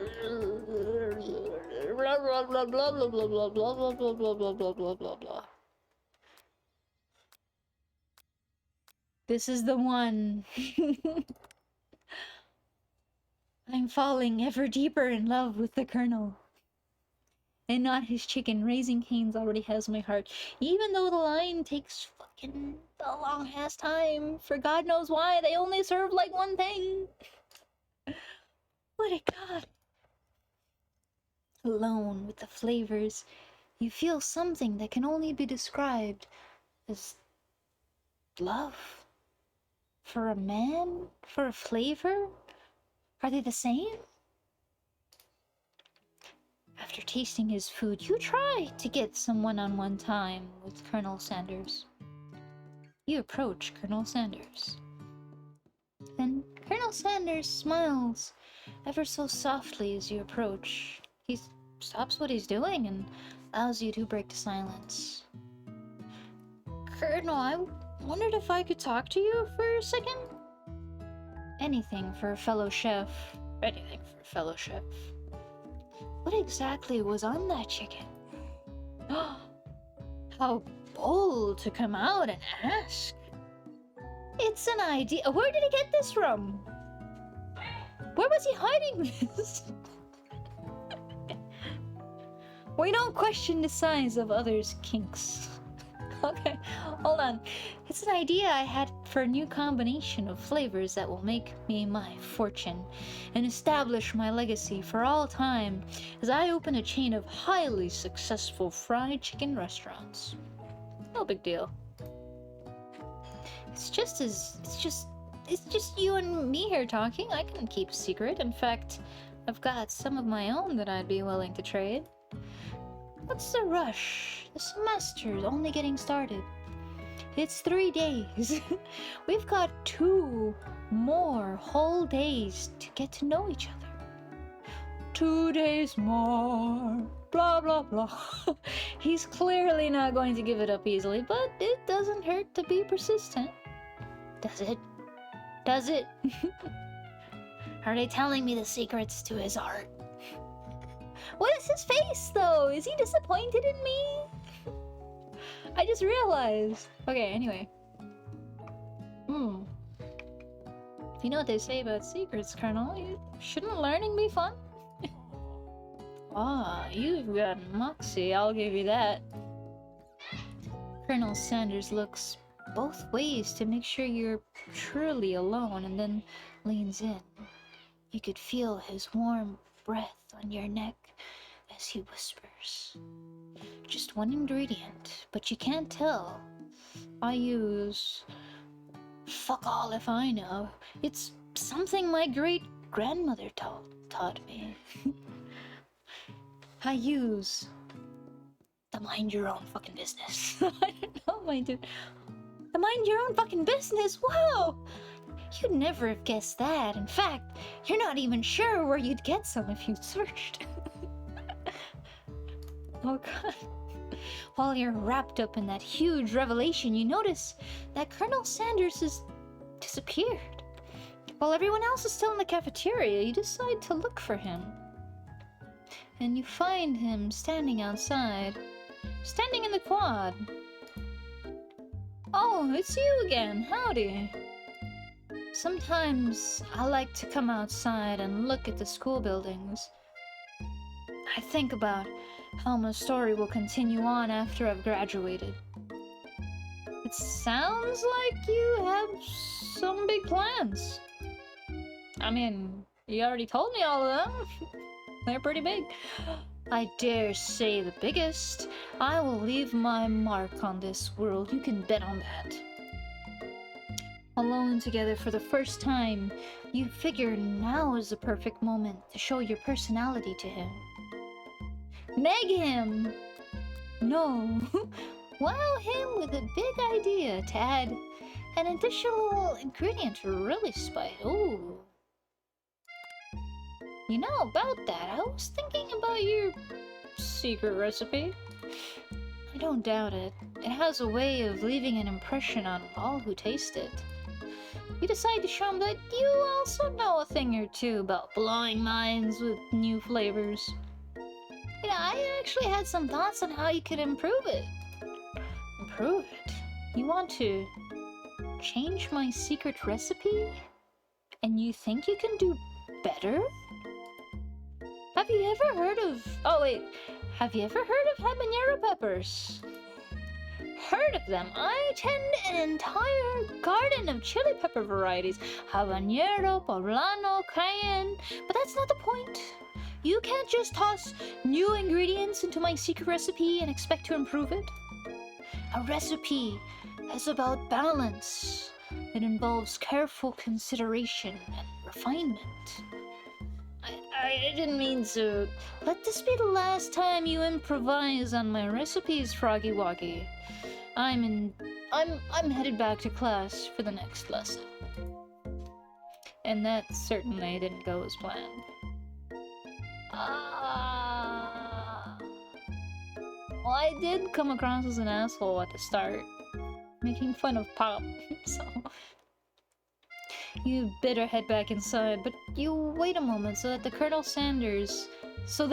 [SPEAKER 1] blah blah blah blah blah blah blah blah blah blah blah blah blah blah. This is the one. I'm falling ever deeper in love with the Colonel. And not his chicken. Raising Cane's already has my heart. Even though the line takes fucking a long ass time. For God knows why, they only serve like one thing. What a god. Alone with the flavors, you feel something that can only be described as love. For a man? For a flavor? Are they the same? After tasting his food, you try to get some one-on-one time with Colonel Sanders. You approach Colonel Sanders. Then Colonel Sanders smiles ever so softly as you approach. He stops what he's doing and allows you to break the silence. Colonel, I wondered if I could talk to you for a second? Anything for a fellow chef. Anything for a fellow chef. What exactly was on that chicken? How bold to come out and ask. It's an idea. Where did he get this from? Where was he hiding this? We don't question the size of others' kinks. Okay, hold on. It's an idea I had for a new combination of flavors that will make me my fortune and establish my legacy for all time as I open a chain of highly successful fried chicken restaurants. No big deal. It's just you and me here talking. I can keep a secret. In fact, I've got some of my own that I'd be willing to trade. What's the rush? The semester's only getting started. It's 3 days. We've got 2 more whole days to get to know each other. 2 days more. Blah, blah, blah. He's clearly not going to give it up easily, but it doesn't hurt to be persistent. Does it? Does it? Are they telling me the secrets to his art? What is his face, though? Is he disappointed in me? I just realized. Okay, anyway. You know what they say about secrets, Colonel? Shouldn't learning be fun? Ah, you've got moxie, I'll give you that. Colonel Sanders looks both ways to make sure you're truly alone and then leans in. You could feel his warm breath on your neck as he whispers. Just one ingredient, but you can't tell. I use... fuck all if I know. It's something my great-grandmother taught me. I use... the mind your own fucking business. I don't know, my dude. The mind your own fucking business? Wow! You'd never have guessed that. In fact, you're not even sure where you'd get some if you searched. Oh god. While you're wrapped up in that huge revelation, you notice that Colonel Sanders has disappeared. While everyone else is still in the cafeteria, you decide to look for him. And you find him standing outside. Standing in the quad. Oh, it's you again. Howdy. Sometimes I like to come outside and look at the school buildings. I think about how my story will continue on after I've graduated. It sounds like you have some big plans. I mean, you already told me all of them. They're pretty big. I dare say the biggest. I will leave my mark on this world, you can bet on that. Alone together for the first time, you figure now is the perfect moment to show your personality to him. Neg him! No, wow him with a big idea to add an additional ingredient to really spice. Ooh. You know, about that, I was thinking about your secret recipe. I don't doubt it. It has a way of leaving an impression on all who taste it. You decide to show them that you also know a thing or two about blowing minds with new flavors. You know, I actually had some thoughts on how you could improve it. Improve it? You want to change my secret recipe? And you think you can do better? Have you ever heard of... oh wait, have you ever heard of habanero peppers? Heard of them? I tend an entire garden of chili pepper varieties. Habanero, poblano, cayenne. But that's not the point. You can't just toss new ingredients into my secret recipe and expect to improve it. A recipe is about balance. It involves careful consideration and refinement. I didn't mean to. Let this be the last time you improvise on my recipes, Froggy Woggy. I'm headed back to class for the next lesson. And that certainly didn't go as planned. Well, I did come across as an asshole at the start, making fun of Pop, so... You better head back inside, but you wait a moment so that the Colonel Sanders... His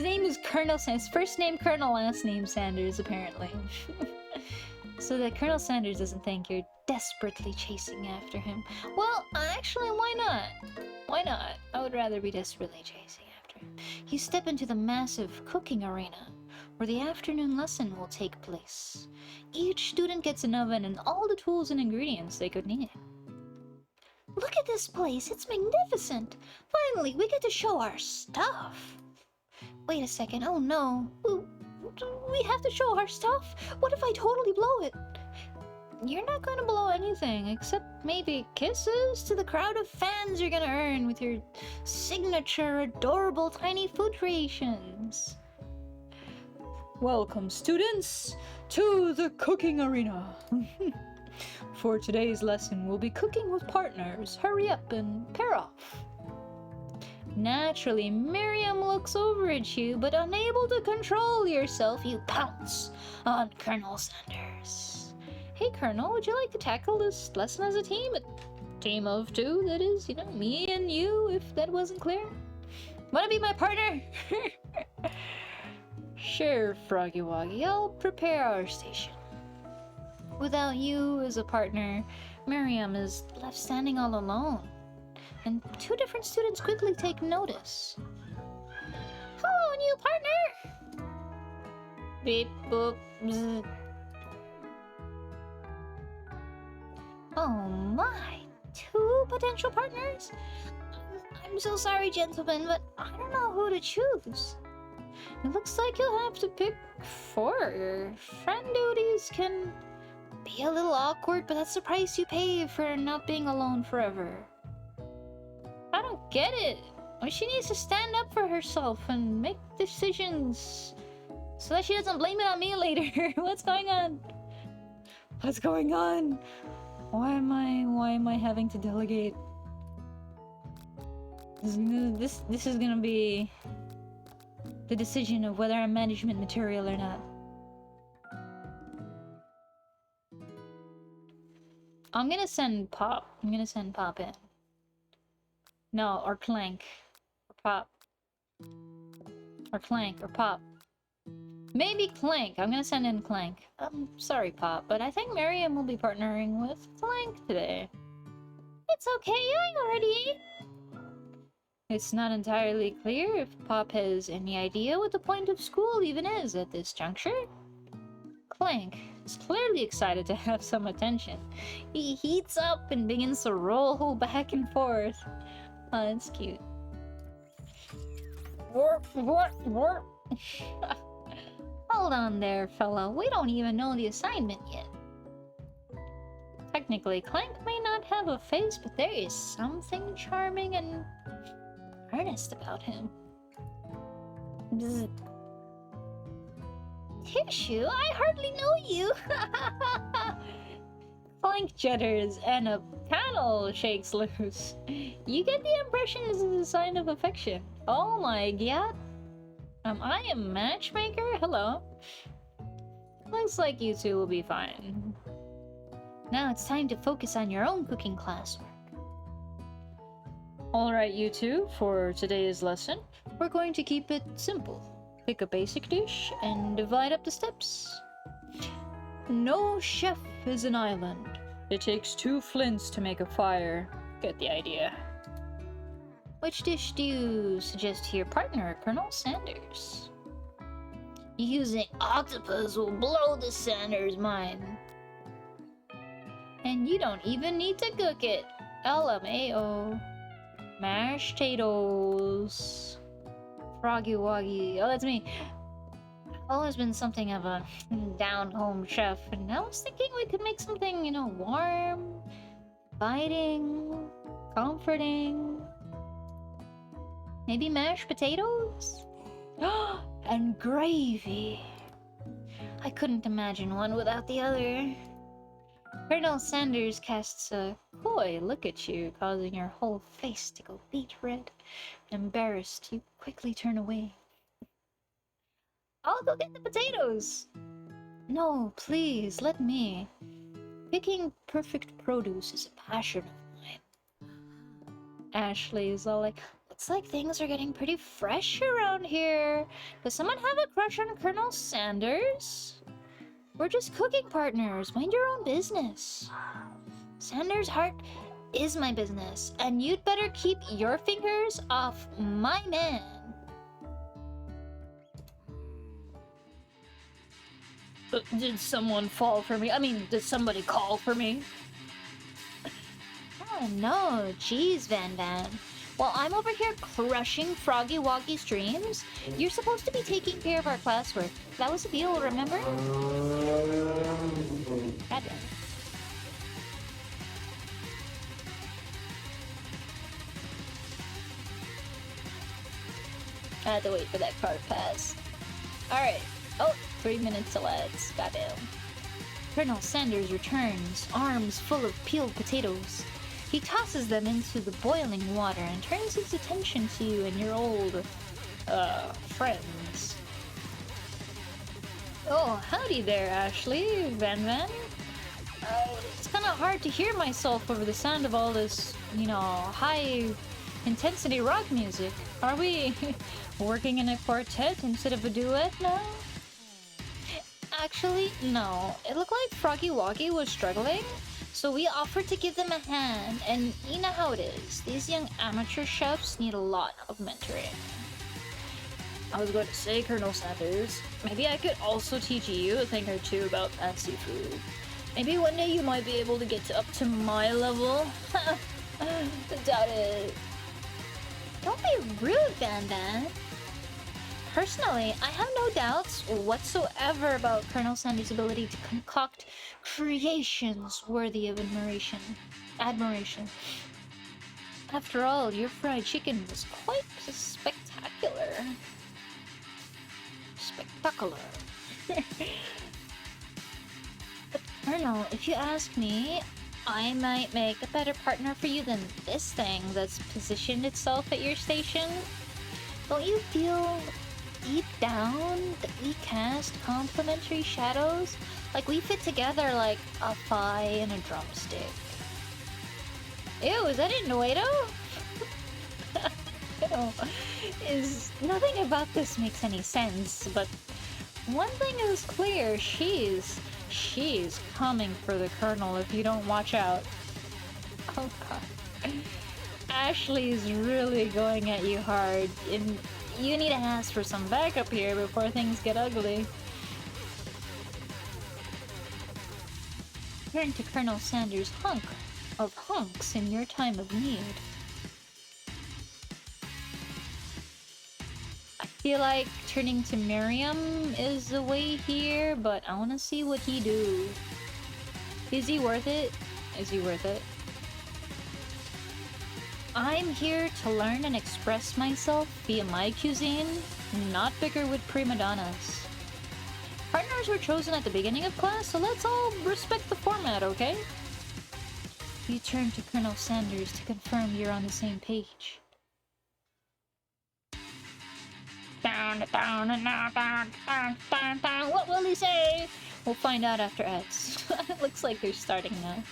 [SPEAKER 1] name is Colonel Sanders. First name Colonel, last name Sanders, apparently. So that Colonel Sanders doesn't think you're desperately chasing after him. Well, actually, why not? Why not? I would rather be desperately chasing after him. You step into the massive cooking arena, where the afternoon lesson will take place. Each student gets an oven and all the tools and ingredients they could need. Look at this place, it's magnificent! Finally, we get to show our stuff! Wait a second, oh no. We have to show our stuff? What if I totally blow it? You're not gonna blow anything, except maybe kisses to the crowd of fans you're gonna earn with your signature, adorable, tiny food creations. Welcome, students, to the cooking arena. For today's lesson, we'll be cooking with partners. Hurry up and pair off. Naturally, Miriam looks over at you, but unable to control yourself, you pounce on Colonel Sanders. Hey, Colonel, would you like to tackle this lesson as a team? A team of two, that is, you know, me and you, if that wasn't clear. Wanna be my partner? Sure, Froggy Woggy, I'll prepare our station. Without you as a partner, Miriam is left standing all alone. And two different students quickly take notice. Hello, new partner! Beep boop. Bzz. Oh my! 2 potential partners? I'm so sorry, gentlemen, but I don't know who to choose. It looks like you'll have to pick 4. Friend duties can be a little awkward, but that's the price you pay for not being alone forever. I don't get it. She needs to stand up for herself and make decisions so that she doesn't blame it on me later. What's going on? What's going on? Why am I having to delegate? This is gonna be the decision of whether I'm management material or not. I'm gonna send Pop. I'm gonna send Pop in. No, or Clank. Or Pop. Or Clank, or Pop. Maybe Clank. I'm gonna send in Clank. Sorry, Pop, but I think Miriam will be partnering with Clank today. It's okay, I already ate. It's not entirely clear if Pop has any idea what the point of school even is at this juncture. Clank is clearly excited to have some attention. He heats up and begins to roll back and forth. Oh, that's cute. Warp. Hold on there, fella. We don't even know the assignment yet. Technically, Clank may not have a face, but there is something charming and earnest about him. Bzz. Tissue? I hardly know you! Clank judders and a panel shakes loose. You get the impression this is a sign of affection. Oh my god. I am matchmaker? Hello. Looks like you two will be fine. Now it's time to focus on your own cooking classwork. Alright, you two, for today's lesson, we're going to keep it simple. Pick a basic dish and divide up the steps. No chef is an island. It takes 2 flints to make a fire. Get the idea. Which dish do you suggest to your partner, Colonel Sanders? Using octopus will blow the Sanders' mind. And you don't even need to cook it. LMAO. Mashed potatoes. Froggy Woggy. Oh, that's me. I've always been something of a down-home chef, and I was thinking we could make something, warm, inviting, comforting. Maybe mashed potatoes? And gravy. I couldn't imagine one without the other. Colonel Sanders casts a coy look at you, causing your whole face to go beet red. Embarrassed, you quickly turn away. I'll go get the potatoes! No, please, let me. Picking perfect produce is a passion of mine. Ashley is all like, looks like things are getting pretty fresh around here. Does someone have a crush on Colonel Sanders? We're just cooking partners. Mind your own business. Sanders' heart is my business, and you'd better keep your fingers off my man. Did someone fall for me? I mean, did somebody call for me? Oh no, geez, Van Van. While I'm over here crushing Froggy Woggy's dreams, you're supposed to be taking care of our classwork. That was the deal, remember? Goddamn. I had to wait for that car to pass. Alright. Oh, 3 minutes to let's. Goddamn. Colonel Sanders returns, arms full of peeled potatoes. He tosses them into the boiling water and turns his attention to you and your old, friends. Oh, howdy there, Ashley, Van Van. It's kind of hard to hear myself over the sound of all this, high-intensity rock music. Are we working in a quartet instead of a duet now? Actually, no. It looked like Froggy Woggy was struggling, so we offered to give them a hand, and you know how it is. These young amateur chefs need a lot of mentoring. I was going to say, Colonel Sanders, maybe I could also teach you a thing or two about fancy food. Maybe one day you might be able to get up to my level. Doubt it. Don't be rude, Van Van. Personally, I have no doubts whatsoever about Colonel Sanders' ability to concoct creations worthy of admiration. After all, your fried chicken was quite spectacular. Spectacular. But Colonel, if you ask me, I might make a better partner for you than this thing that's positioned itself at your station. Don't you feel deep down that we cast complementary shadows? Like we fit together like a pie and a drumstick. Ew, is that Inueto? Nothing about this makes any sense, but one thing is clear, she's coming for the Colonel if you don't watch out. Oh god. Ashley's really going at you hard, and you need to ask for some backup here before things get ugly. Turn to Colonel Sanders' hunk of hunks in your time of need. I feel like turning to Miriam is the way here, but I want to see what he do. Is he worth it? Is he worth it? I'm here to learn and express myself via my cuisine, not bicker with prima donnas. Partners were chosen at the beginning of class, so let's all respect the format, okay? You turn to Colonel Sanders to confirm you're on the same page. What will he say? We'll find out after ads. It looks like they're starting now.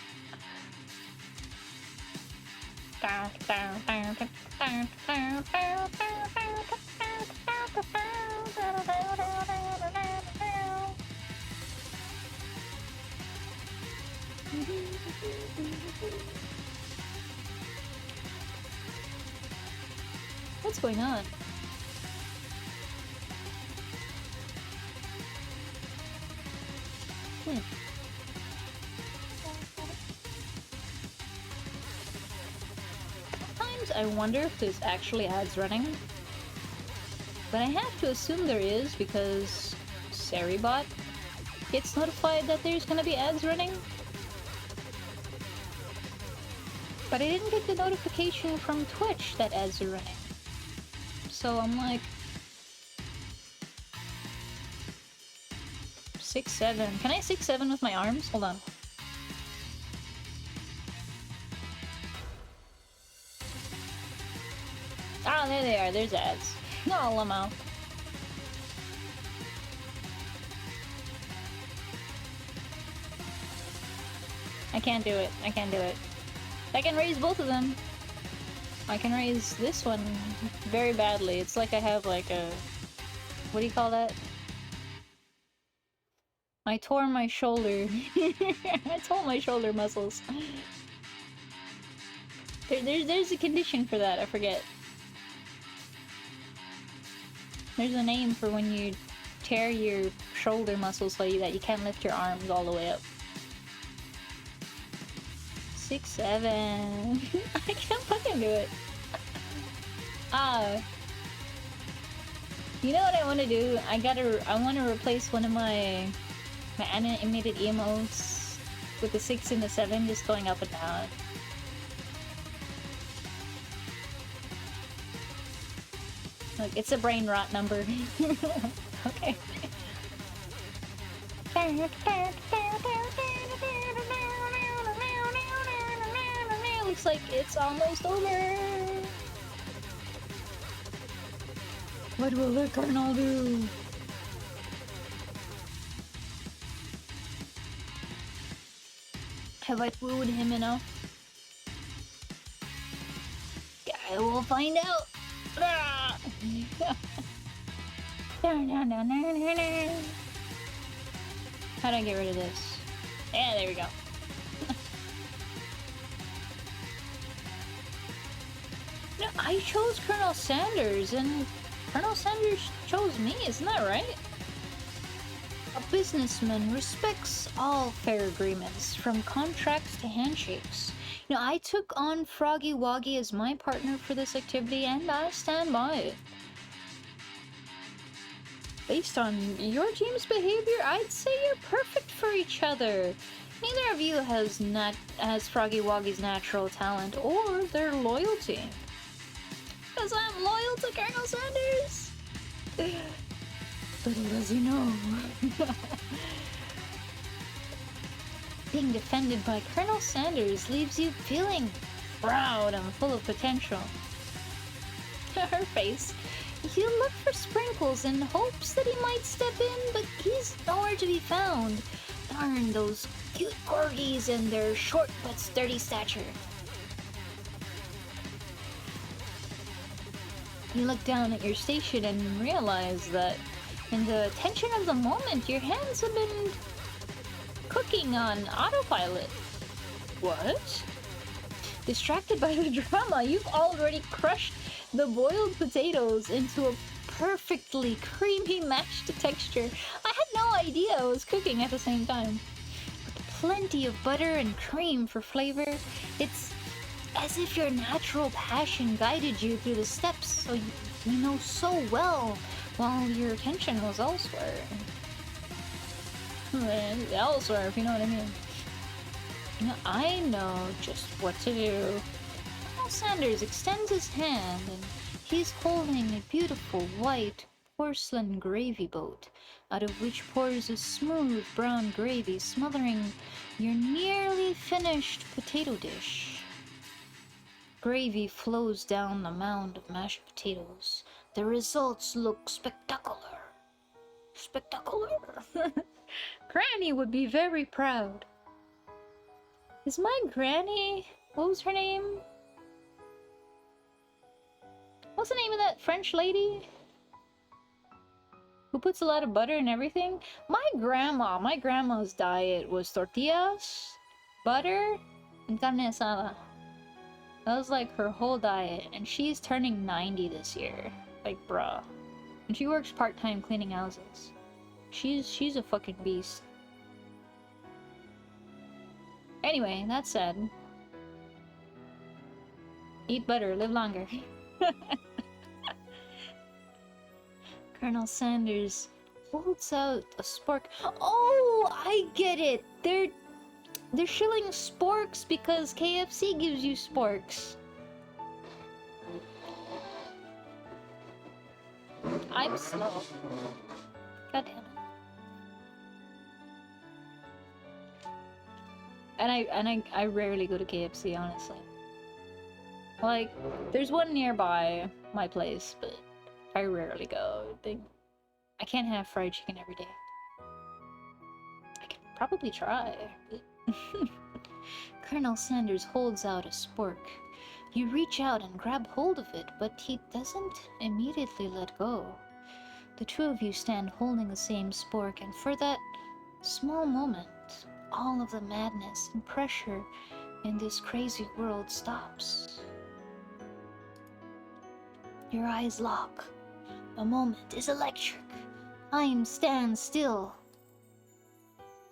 [SPEAKER 1] What's going on? Sometimes I wonder if there's actually ads running. But I have to assume there is because Seribot gets notified that there's gonna be ads running. But I didn't get the notification from Twitch that ads are running. So I'm like... 6-7. Can I 6-7 with my arms? Hold on. Ah, there they are. There's ads. No, Lamo. I can't do it. I can't do it. I can raise both of them. I can raise this one very badly. It's like I have like a... What do you call that? I tore my shoulder. I tore my shoulder muscles. There's a condition for that, I forget. There's a name for when you tear your shoulder muscles so that you can't lift your arms all the way up. 6-7. I can't fucking do it. You know what I want to do? I want to replace one of my animated emotes with the 6 and the 7 just going up and down. Look, it's a brain rot number. Okay. Looks like it's almost over. What will the Colonel do? Have I fooled him enough? I will find out. How do I get rid of this? Yeah, there we go. No, I chose Colonel Sanders, and Colonel Sanders chose me, isn't that right? A businessman respects all fair agreements, from contracts to handshakes. You know, I took on Froggy Woggy as my partner for this activity, and I stand by it. Based on your team's behavior, I'd say you're perfect for each other. Neither of you has Froggy Woggy's natural talent or their loyalty. Because I'm loyal to Colonel Sanders! Little does he know. Being defended by Colonel Sanders leaves you feeling proud and full of potential. Her face. You look for Sprinkles in hopes that he might step in, but he's nowhere to be found. Darn those cute corgis and their short but sturdy stature. You look down at your station and realize that in the tension of the moment, your hands have been cooking on autopilot. What? Distracted by the drama, you've already crushed the boiled potatoes into a perfectly creamy mashed texture. I had no idea I was cooking at the same time. With plenty of butter and cream for flavor, it's as if your natural passion guided you through the steps so you know so well while your attention was elsewhere. Elsewhere, if you know what I mean. You know, I know just what to do. Colonel Sanders extends his hand and he's holding a beautiful white porcelain gravy boat, out of which pours a smooth brown gravy smothering your nearly finished potato dish. Gravy flows down the mound of mashed potatoes. The results look spectacular. Spectacular. Granny would be very proud. Is my granny... What was her name? What's the name of that French lady? Who puts a lot of butter in everything? My grandma's diet was tortillas, butter, and carne asada. That was like her whole diet, and she's turning 90 this year. Like, bruh. And she works part-time cleaning houses. She's a fucking beast. Anyway, that said, eat butter, live longer. Colonel Sanders holds out a spork. Oh, I get it. They're shilling sporks because KFC gives you sporks. I'm slow. God damn it. And I rarely go to KFC, honestly. Like, there's one nearby my place, but I rarely go. I can't have fried chicken every day. I could probably try. Colonel Sanders holds out a spork. You reach out and grab hold of it, but he doesn't immediately let go. The two of you stand holding the same spork, and for that small moment, all of the madness and pressure in this crazy world stops. Your eyes lock. The moment is electric. Time stands still.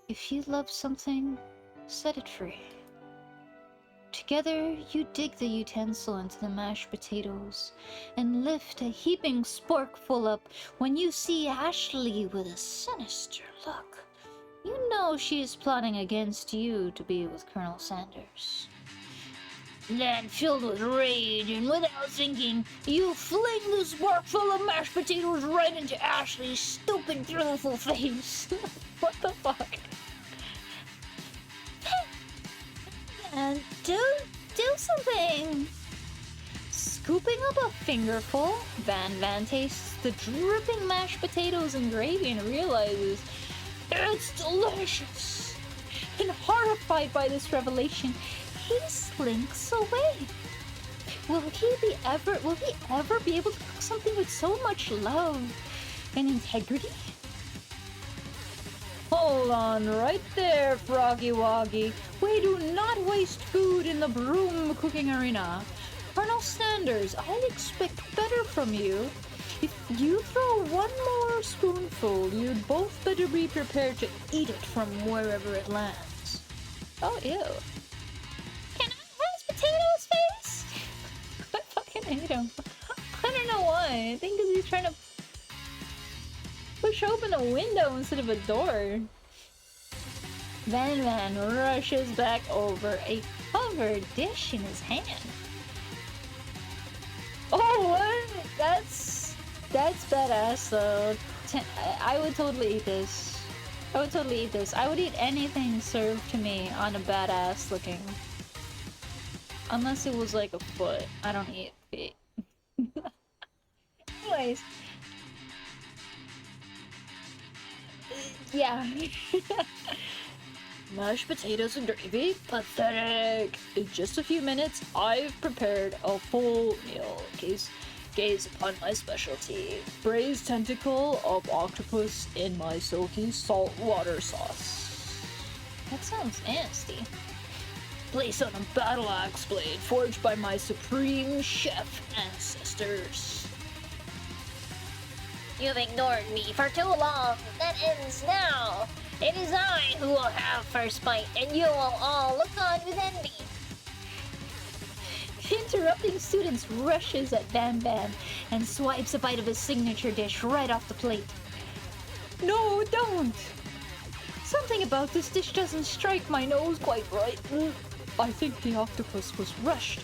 [SPEAKER 1] If you love something, set it free. Together, you dig the utensil into the mashed potatoes and lift a heaping sporkful up when you see Ashley with a sinister look. You know she is plotting against you to be with Colonel Sanders. Then, filled with rage and without thinking, you fling the sporkful of mashed potatoes right into Ashley's stupid, beautiful face. What the fuck? And do something! Scooping up a fingerful, Van tastes the dripping mashed potatoes and gravy and realizes it's delicious! And horrified by this revelation, he slinks away. Will he ever be able to cook something with so much love and integrity? Hold on right there, Froggy Woggy. We do not waste food in the broom cooking arena. Colonel Sanders, I expect better from you.
[SPEAKER 2] If you throw one more spoonful, you'd both better be prepared to eat it from wherever it lands.
[SPEAKER 1] Oh, ew. Can I have potatoes face? I fucking hate him. I don't know why. I think because he's trying to push open a window instead of a door. Van Van rushes back over, a covered dish in his hand. Oh, what? That's badass though. I would totally eat this. I would totally eat this. I would eat anything served to me on a badass looking. Unless it was like a foot. I don't eat feet. Anyways. Yeah.
[SPEAKER 2] Mashed potatoes and gravy? Pathetic! In just a few minutes, I've prepared a full meal. Gaze upon my specialty. Braised tentacle of octopus in my silky saltwater sauce.
[SPEAKER 1] That sounds nasty.
[SPEAKER 2] Place on a battle axe blade forged by my supreme chef ancestors.
[SPEAKER 3] You've ignored me for too long. That ends now. It is I who will have first bite, and you will all look on with envy.
[SPEAKER 1] The interrupting student rushes at Van Van and swipes a bite of his signature dish right off the plate.
[SPEAKER 2] No, don't! Something about this dish doesn't strike my nose quite right. I think the octopus was rushed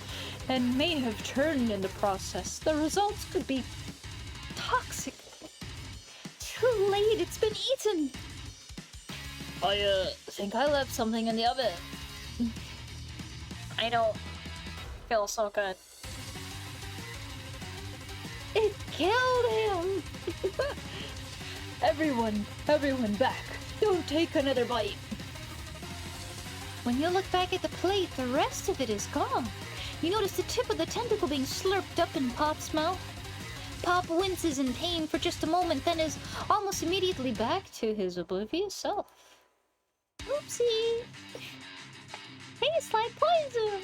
[SPEAKER 2] and may have turned in the process. The results could be toxic.
[SPEAKER 1] Too late, it's been eaten!
[SPEAKER 2] I think I left something in the oven.
[SPEAKER 3] I don't feel so good.
[SPEAKER 1] It killed him!
[SPEAKER 2] Everyone back. Don't take another bite.
[SPEAKER 1] When you look back at the plate, the rest of it is gone. You notice the tip of the tentacle being slurped up in Pop's mouth. Pop winces in pain for just a moment, then is almost immediately back to his oblivious self. Oopsie! Tastes like poison!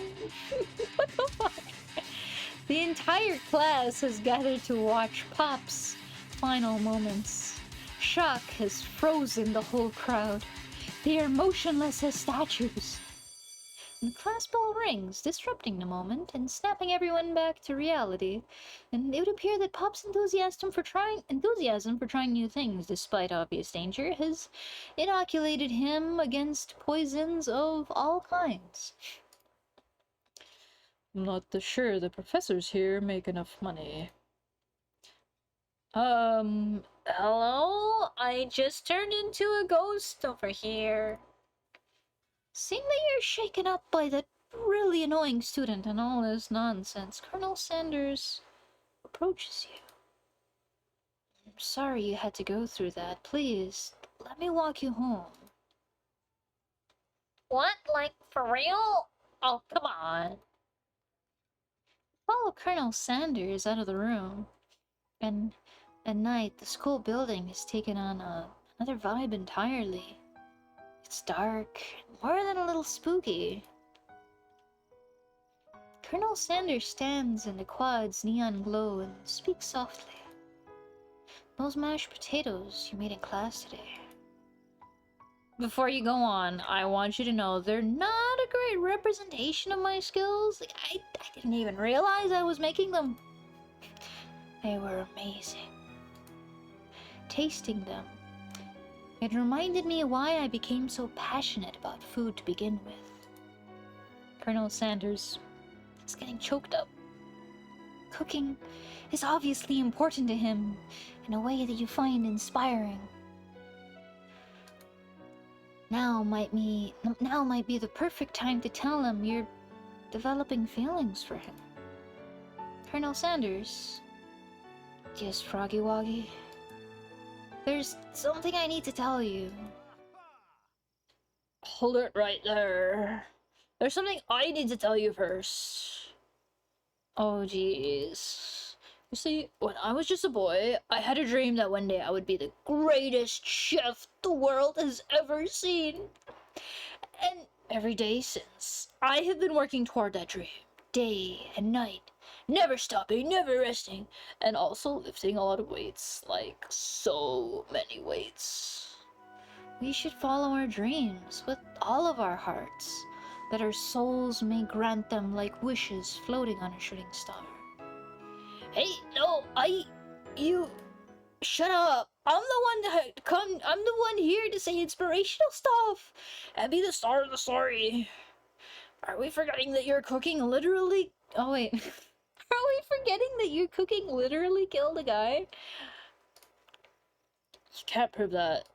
[SPEAKER 1] What the fuck? The entire class has gathered to watch Pop's final moments. Shock has frozen the whole crowd. They are motionless as statues. The class bell rings, disrupting the moment and snapping everyone back to reality. And it would appear that Pop's enthusiasm for trying new things, despite obvious danger, has inoculated him against poisons of all kinds.
[SPEAKER 2] I'm not sure the professors here make enough money.
[SPEAKER 3] Hello? I just turned into a ghost over here.
[SPEAKER 1] Seeing that you're shaken up by that really annoying student and all this nonsense, Colonel Sanders approaches you. I'm sorry you had to go through that. Please, let me walk you home.
[SPEAKER 3] What? Like, for real? Oh, come on.
[SPEAKER 1] Follow Colonel Sanders out of the room. And at night, the school building has taken on another vibe entirely. It's dark, more than a little spooky. Colonel Sanders stands in the quad's neon glow and speaks softly. Those mashed potatoes you made in class today. Before you go on, I want you to know they're not a great representation of my skills. Like, I didn't even realize I was making them. They were amazing. Tasting them, it reminded me why I became so passionate about food to begin with. Colonel Sanders is getting choked up. Cooking is obviously important to him in a way that you find inspiring. Now might be the perfect time to tell him you're developing feelings for him. Colonel Sanders. Yes, Froggy Woggy. There's something I need to tell you.
[SPEAKER 2] Hold it right there. There's something I need to tell you first. Oh, jeez. You see, when I was just a boy, I had a dream that one day I would be the greatest chef the world has ever seen. And every day since, I have been working toward that dream, day and night, never stopping, never resting, and also lifting a lot of weights, like so many weights. We should follow our dreams with all of our hearts, that our souls may grant them like wishes floating on a shooting star. Hey, no, you, shut up. I'm the one here to say inspirational stuff and be the star of the story. Are we forgetting that you're cooking literally? Oh wait. Are we forgetting that your cooking literally killed a guy? You can't prove that.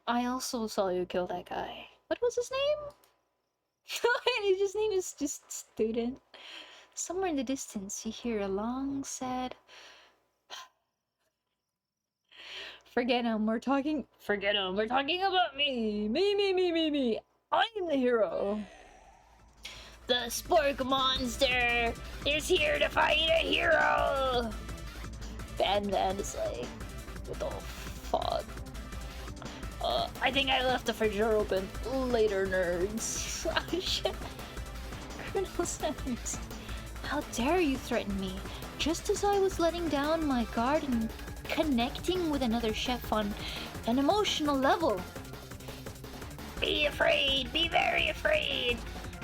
[SPEAKER 2] I also saw you kill that guy. What was his name? His name is just Student. Somewhere in the distance, you hear a long, sad... Forget him, we're talking about me! Me! I'm the hero! The Spork Monster is here to fight a hero! Van is like, what the fuck? I think I left the fridge door open. Later, nerds. Oh shit. Colonel Sanders. How dare you threaten me? Just as I was letting down my guard and connecting with another chef on an emotional level. Be afraid, be very afraid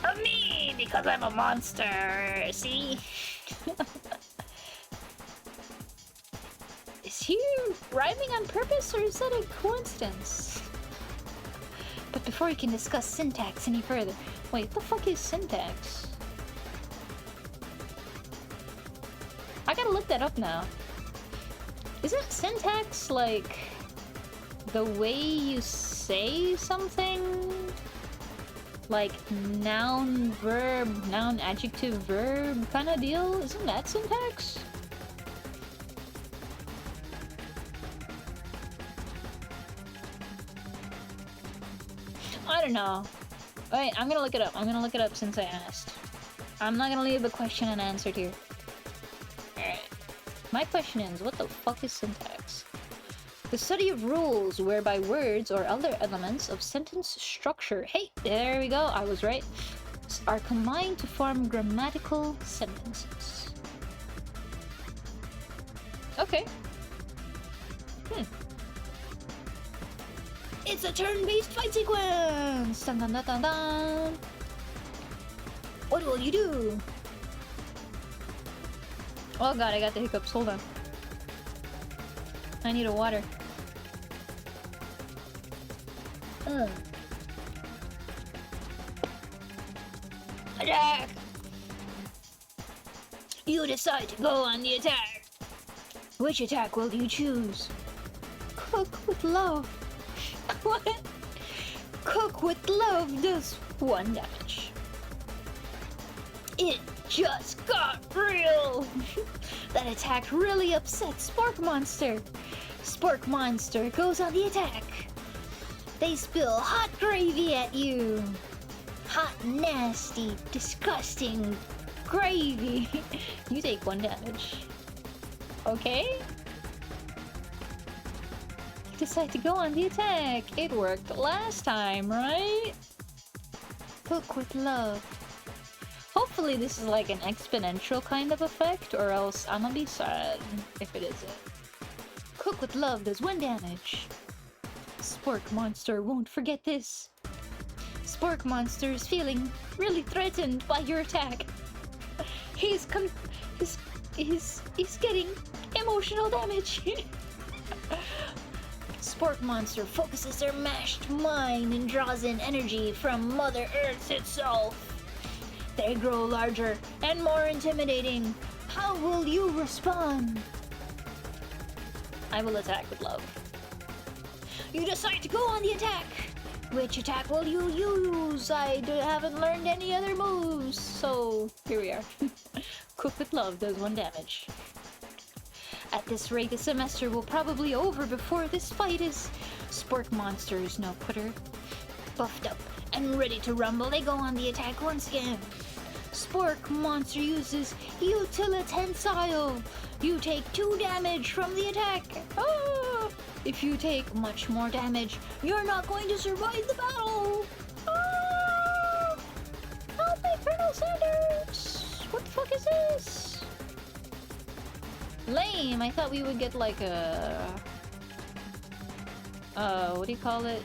[SPEAKER 2] of me because I'm a monster, see? Is he rhyming on purpose or is that a coincidence? But before we can discuss syntax any further, wait, what the fuck is syntax? I gotta look that up now. Isn't syntax like the way you say something? Like noun, verb, noun, adjective, verb kind of deal? Isn't that syntax? I don't know. Wait, I'm gonna look it up since I asked. I'm not gonna leave the question unanswered here. Alright. My question is, what the fuck is syntax? The study of rules whereby words or other elements of sentence structure, hey, there we go, I was right, are combined to form grammatical sentences. Okay. It's a turn-based fight sequence! Dun dun dun dun dun! What will you do? Oh god, I got the hiccups, hold on. I need a water. Attack! You decide to go on the attack. Which attack will you choose? Cook with love. What? Cook with love does 1 damage. It just got real! That attack really upset Spork Monster. Spork Monster goes on the attack. They spill hot gravy at you. Hot, nasty, disgusting gravy. You take 1 damage. Okay? Decide to go on the attack. It worked last time, right? Cook with love. Hopefully this is like an exponential kind of effect, or else I'm gonna be sad if it isn't. Cook with love does 1 damage. Spork Monster won't forget this. Spork Monster is feeling really threatened by your attack. He's getting emotional damage. Spork Monster focuses their mashed mind and draws in energy from Mother Earth itself. They grow larger and more intimidating. How will you respond? I will attack with love. You decide to go on the attack. Which attack will you use? I haven't learned any other moves, so here we are. Cook with love does 1 damage. At this rate, the semester will probably over before this fight is. Spork Monster is no quitter. Buffed up and ready to rumble, they go on the attack once again. Spork Monster uses Utilitensile. You take 2 damage from the attack. Ah! If you take much more damage, you're not going to survive the battle. Ah! Help me, Colonel Sanders! What the fuck is this?
[SPEAKER 1] lame. I thought we would get like a... what do you call it?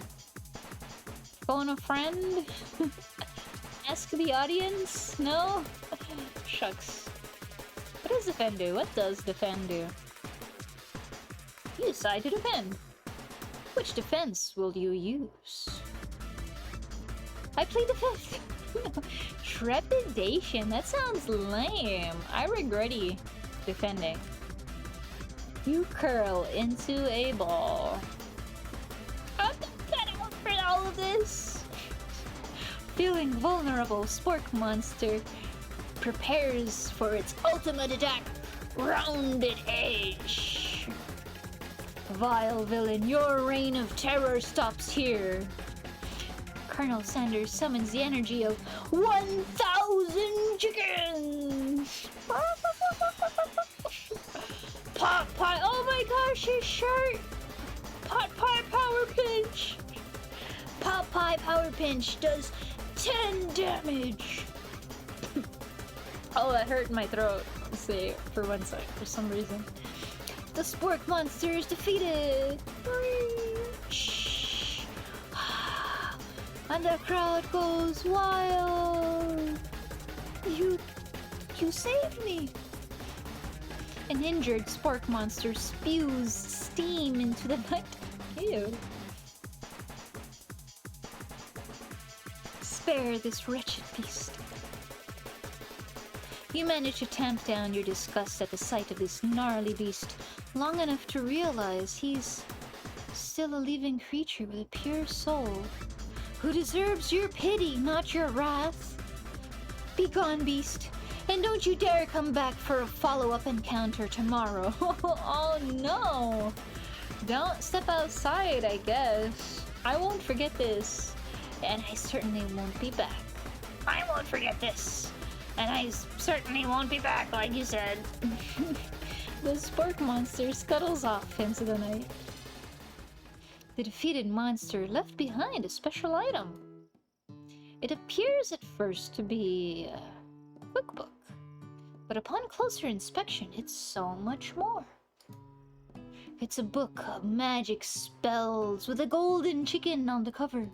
[SPEAKER 1] Phone a friend? Ask the audience? No? Shucks. What does defend do? What does defend do? You decide to defend. Which defense will you use? I plead the fifth. Trepidation. That sounds lame. I regretty defending. You curl into a ball. I'm not cutting out for all of this. Feeling vulnerable, Spork Monster prepares for its ultimate attack. Rounded Edge. Vile villain, your reign of terror stops here. Colonel Sanders summons the energy of 1,000 chickens! Pot pie, oh my gosh, his shirt! Pot pie power pinch! Pot pie power pinch does 10 damage! Oh, that hurt my throat, say, for one sec, for some reason. The Spork Monster is defeated! Shh. And the crowd goes wild! You saved me! An injured Spork Monster spews steam into the night. Ew. Spare this wretched beast. You manage to tamp down your disgust at the sight of this gnarly beast long enough to realize he's still a living creature with a pure soul who deserves your pity, not your wrath. Be gone, beast, and don't you dare come back for a follow-up encounter tomorrow. Oh no! Don't step outside, I guess. I won't forget this, and I certainly won't be back. I won't forget this. And I certainly won't be back, like you said. The Spork Monster scuttles off into the night. The defeated monster left behind a special item. It appears at first to be a cookbook, but upon closer inspection, it's so much more. It's a book of magic spells with a golden chicken on the cover.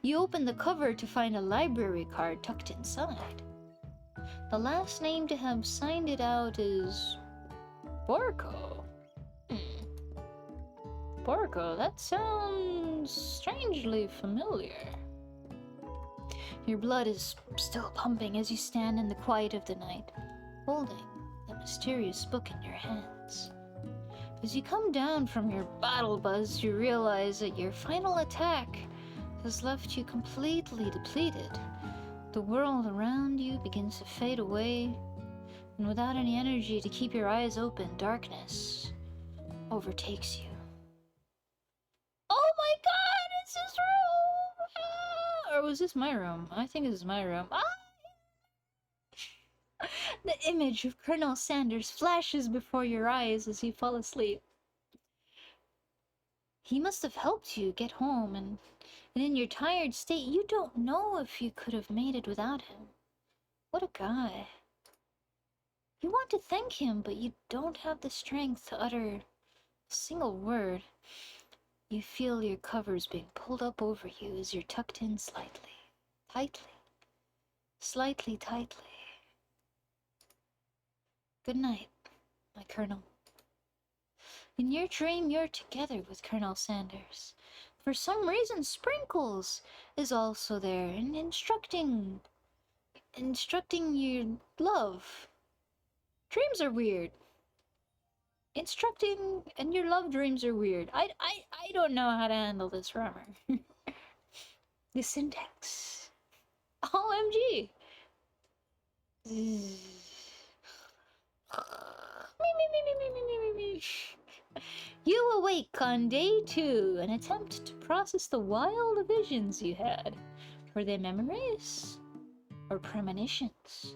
[SPEAKER 1] You open the cover to find a library card tucked inside. The last name to have signed it out is Borko. Borko, that sounds strangely familiar. Your blood is still pumping as you stand in the quiet of the night, holding the mysterious book in your hands. As you come down from your battle buzz, you realize that your final attack has left you completely depleted. The world around you begins to fade away, and without any energy to keep your eyes open, darkness overtakes you. Oh my god, it's his room! Ah! Or was this my room? I think this is my room. Ah! The image of Colonel Sanders flashes before your eyes as you fall asleep. He must have helped you get home, and in your tired state, you don't know if you could have made it without him. What a guy. You want to thank him, but you don't have the strength to utter a single word. You feel your covers being pulled up over you as you're tucked in slightly, tightly. Good night, my Colonel. In your dream, you're together with Colonel Sanders. For some reason, Sprinkles is also there and instructing your love. Dreams are weird. Instructing and your love dreams are weird. I don't know how to handle this, Rummer. The syntax. OMG. You awake on day 2 and attempt to process the wild visions you had. Were they memories or premonitions?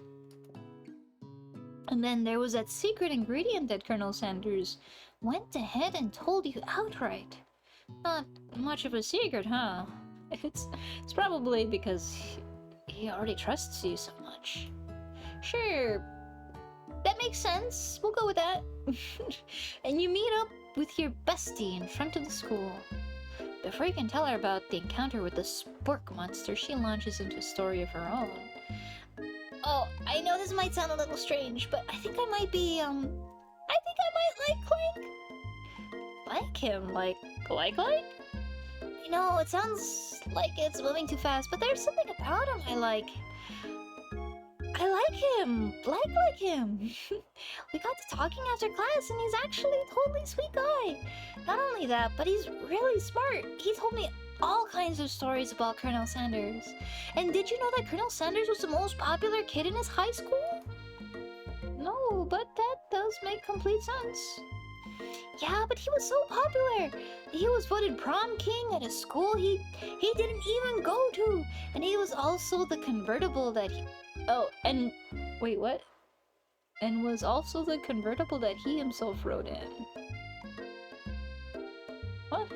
[SPEAKER 1] And then there was that secret ingredient that Colonel Sanders went ahead and told you outright. Not much of a secret, huh? It's probably because he already trusts you so much. Sure, that makes sense. We'll go with that. And you meet up with your bestie in front of the school. Before you can tell her about the encounter with the spork monster, she launches into a story of her own. Oh, I know this might sound a little strange, but I think I might be, I think I might like Clank. Like him? Like? I know, it sounds like it's moving too fast, but there's something about him I like. I like him. Like him. We got to talking after class, and he's actually a totally sweet guy. Not only that, but he's really smart. He told me all kinds of stories about Colonel Sanders. And did you know that Colonel Sanders was the most popular kid in his high school? No, but that does make complete sense. Yeah, but he was so popular. He was voted prom king at a school he didn't even go to. And he was also the convertible that he... Oh, and... Wait, what? And was also the convertible that he himself rode in. What?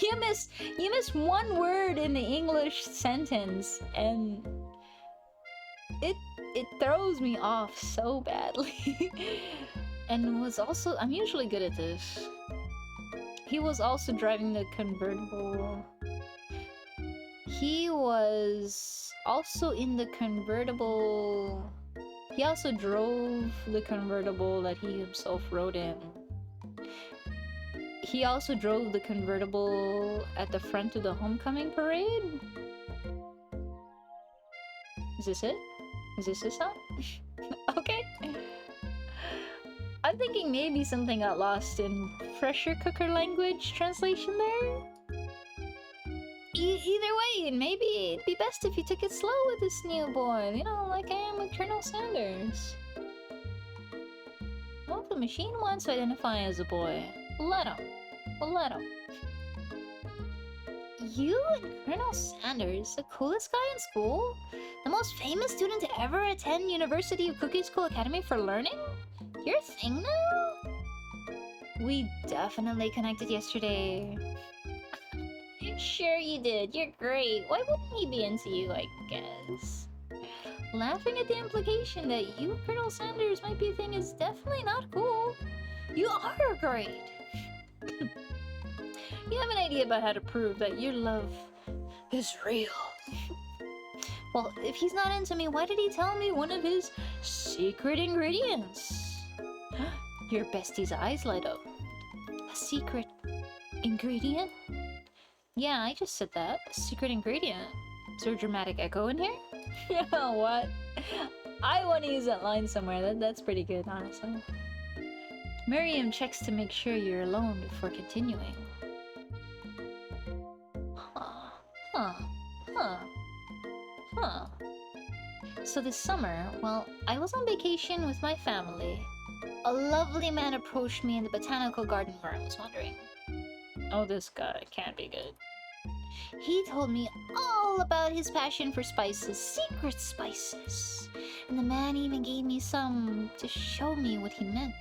[SPEAKER 1] You miss one word in the English sentence, and... It throws me off so badly. And was also... I'm usually good at this. He was also driving the convertible... He was also in the convertible... He also drove the convertible that he himself rode in. He also drove the convertible at the front of the homecoming parade? Is this it? Is this it, son? Okay. I'm thinking maybe something got lost in pressure cooker language translation there? Either way, maybe it'd be best if you took it slow with this new boy, you know, like I am with Colonel Sanders. Well, if the machine wants to identify as a boy, let him. We'll let him. You and Colonel Sanders, the coolest guy in school? The most famous student to ever attend University of Cookie School Academy for learning? Your thing now? We definitely connected yesterday. Sure you did. You're great. Why wouldn't he be into you, I guess? Laughing at the implication that you, Colonel Sanders, might be a thing is definitely not cool. You are great. You have an idea about how to prove that your love is real. Well, if he's not into me, why did he tell me one of his secret ingredients? Your bestie's eyes light up. A secret ingredient? Yeah, I just said that. A secret ingredient. Is there a dramatic echo in here? Yeah, what? I want to use that line somewhere. That's pretty good, honestly. Miriam checks to make sure you're alone before continuing. Huh. So this summer, while I was on vacation with my family, a lovely man approached me in the botanical garden where I was wandering. Oh, this guy can't be good. He told me all about his passion for spices, secret spices. And the man even gave me some to show me what he meant.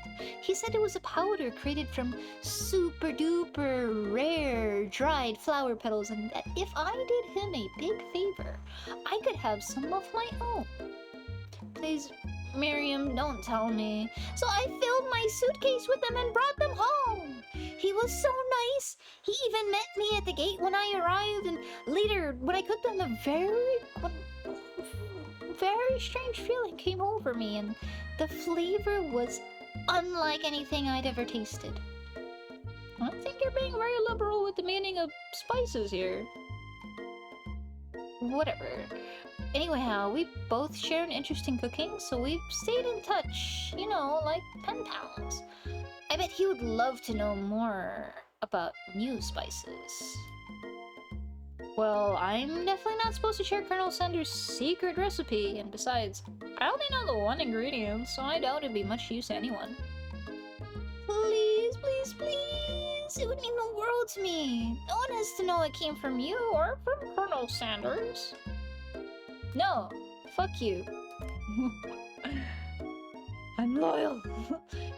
[SPEAKER 1] He said it was a powder created from super duper rare dried flower petals, and that if I did him a big favor, I could have some of my own. Please, Miriam, don't tell me. So I filled my suitcase with them and brought them home. He was so nice. He even met me at the gate when I arrived, and later, when I cooked them, a very strange feeling came over me, and the flavor was unlike anything I'd ever tasted. I think you're being very liberal with the meaning of spices here. Whatever. Anyhow, we both share an interest in cooking, so we've stayed in touch, you know, like pen pals. I bet he would love to know more about new spices. Well, I'm definitely not supposed to share Colonel Sanders' secret recipe, and besides, I only know the one ingredient, so I doubt it'd be much use to anyone. Please, please, please! It would mean the world to me! No one has to know it came from you or from Colonel Sanders. No! Fuck you. I'm loyal!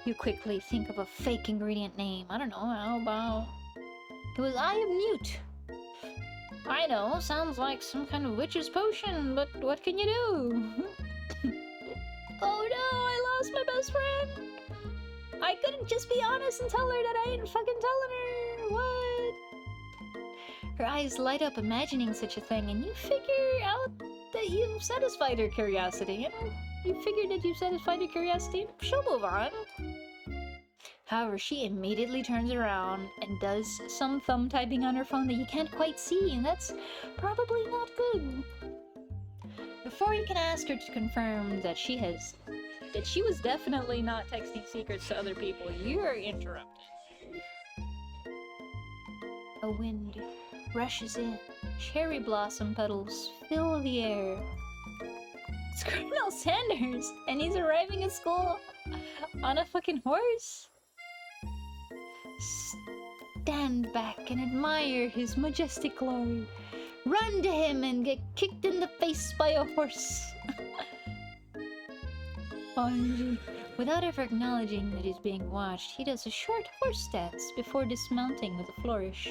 [SPEAKER 1] You quickly think of a fake ingredient name. I don't know, how about... It was Eye of Mute.
[SPEAKER 2] I know, sounds like some kind of witch's potion, but what can you do? Oh no, I lost my best friend! I couldn't just be honest and tell her that I ain't fucking telling her! What? Her eyes light up imagining such a thing, and you figure out that you've satisfied her curiosity. And you figure that you've satisfied her curiosity, she'll move on. However, she immediately turns around and does some thumb typing on her phone that you can't quite see, and that's probably not good. Before you can ask her to confirm that she was definitely not texting secrets to other people, you are interrupted. A wind rushes in. Cherry blossom petals fill the air. It's Colonel Sanders, and he's arriving at school on a fucking horse. Stand back and admire his majestic glory. Run to him and get kicked in the face by a horse. OMG. Without ever acknowledging that he's being watched, he does a short horse dance before dismounting with a flourish.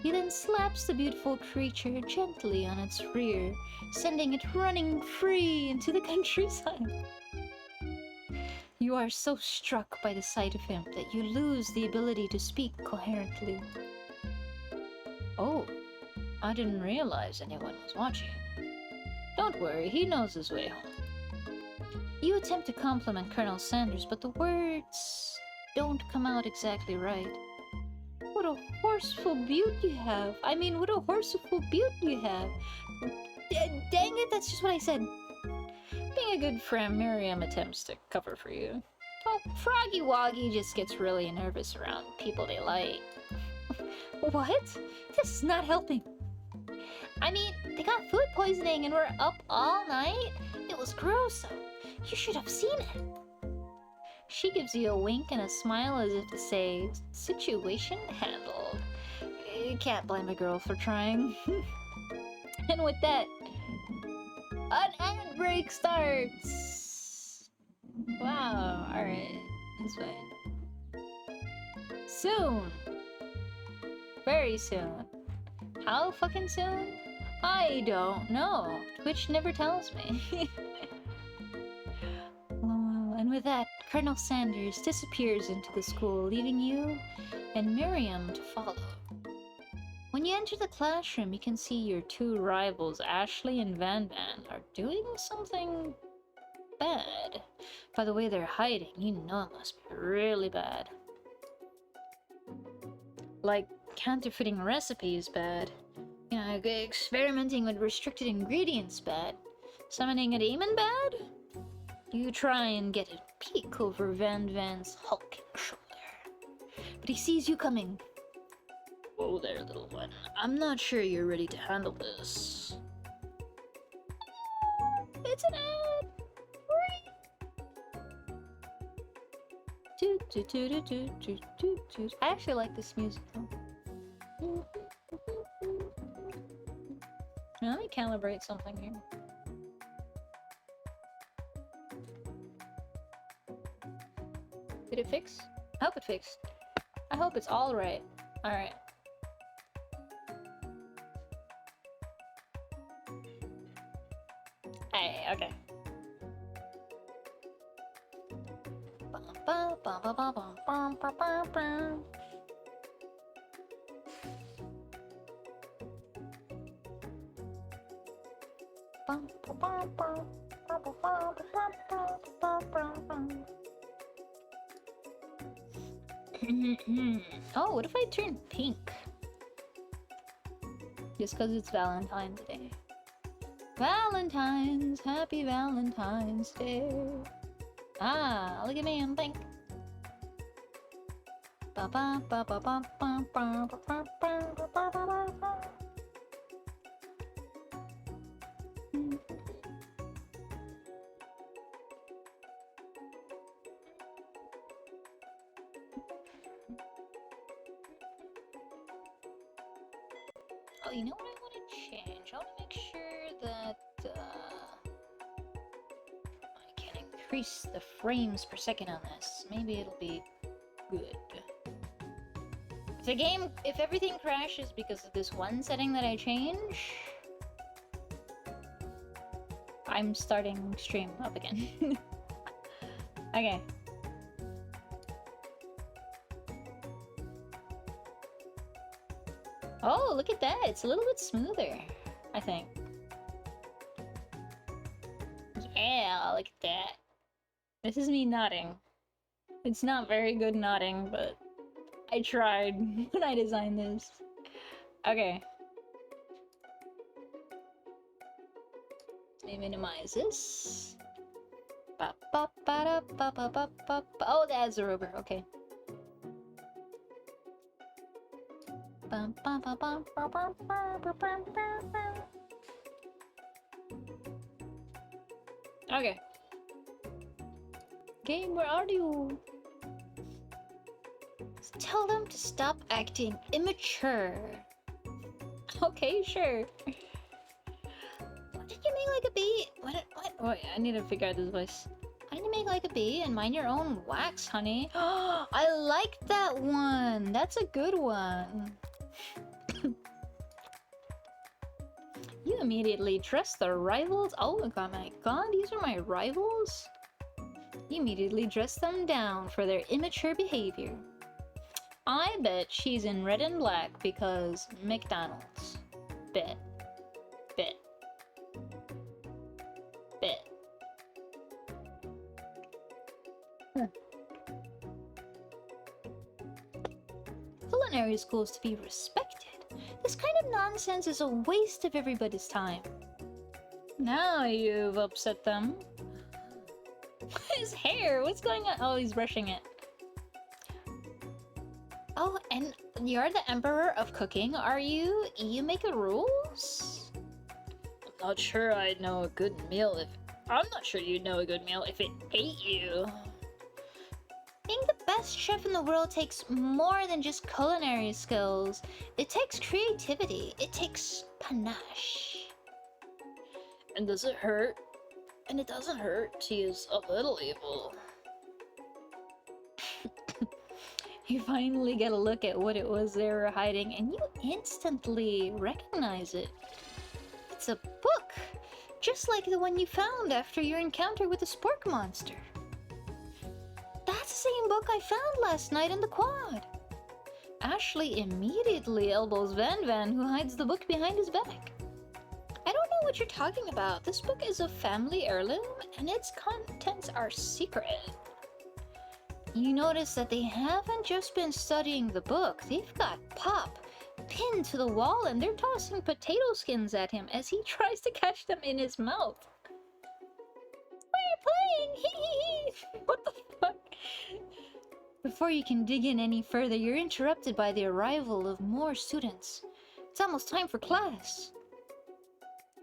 [SPEAKER 2] He then slaps the beautiful creature gently on its rear, sending it running free into the countryside. You are so struck by the sight of him that you lose the ability to speak coherently. Oh, I didn't realize anyone was watching. Don't worry, he knows his way home. You attempt to compliment Colonel Sanders, but the words don't come out exactly right. What a horseful beaut you have. I mean, what a horseful beaut you have. Dang it, that's just what I said. Being a good friend, Miriam attempts to cover for you. Oh, Froggy Woggy just gets really nervous around people they like. What? This is not helping. I mean, they got food poisoning and were up all night. It was gross. You should have seen it. She gives you a wink and a smile as if to say, situation handled. You can't blame a girl for trying. And with that, an ad break starts! Wow, alright. That's fine. Soon! Very soon. How fucking soon? I don't know. Twitch never tells me. And with that, Colonel Sanders disappears into the school, leaving you and Miriam to follow. When you enter the classroom, you can see your two rivals, Ashley and Van Van, are doing something bad. By the way they're hiding, you know it must be really bad. Like, counterfeiting recipes bad. You know, experimenting with restricted ingredients bad. Summoning a demon bad? You try and get a peek over Van Van's hulking shoulder. But he sees you coming. Whoa there, little one. I'm not sure you're ready to handle this. It's an ad! I actually like this music though. Now, let me calibrate something here. Did it fix? I hope it fixed. I hope it's all right. All right. Hey, okay. Oh, what if I turn pink? Just because it's Valentine's Day. Valentine's, happy Valentine's Day. Ah, look at me, I'm pink. Ba ba ba ba ba ba ba ba ba ba ba ba. Oh, you know what I want to change? I want to make sure that I can increase the frames per second on this. Maybe it'll be good.
[SPEAKER 1] if everything crashes because of this one setting that I change, I'm starting stream up again. Okay. Oh, look at that! It's a little bit smoother, I think. Yeah, look at that. This is me nodding. It's not very good nodding, but I tried when I designed this. Okay. Let me minimize this. Oh, that's a rubber. Okay. Okay. Game, where are you? Tell them to stop acting immature. Okay, sure. What did you make like a bee? What? Wait, I need to figure out this voice. Why did you make like a bee and mind your own wax, honey? I like that one. That's a good one. You immediately trust the rivals? Oh my god, these are my rivals? You immediately dress them down for their immature behavior. I bet she's in red and black because McDonald's. Bet. Culinary school is to be respected. This kind of nonsense is a waste of everybody's time. Now you've upset them. His hair, what's going on? Oh, he's brushing it. Oh, and you're the emperor of cooking, are you? You make the rules?
[SPEAKER 2] I'm not sure I'd know a good meal if... I'm not sure you'd know a good meal if it ate you.
[SPEAKER 1] Being the best chef in the world takes more than just culinary skills. It takes creativity. It takes panache.
[SPEAKER 2] And does it hurt? And it doesn't hurt to use a little evil.
[SPEAKER 1] You finally get a look at what it was they were hiding, and you instantly recognize it. It's a book, just like the one you found after your encounter with the spork monster. That's the same book I found last night in the quad. Ashley immediately elbows Van Van, who hides the book behind his back. I don't know what you're talking about. This book is a family heirloom, and its contents are secret. You notice that they haven't just been studying the book. They've got Pop pinned to the wall, and they're tossing potato skins at him as he tries to catch them in his mouth. We're playing! Hee. What the fuck? Before you can dig in any further, you're interrupted by the arrival of more students. It's almost time for class.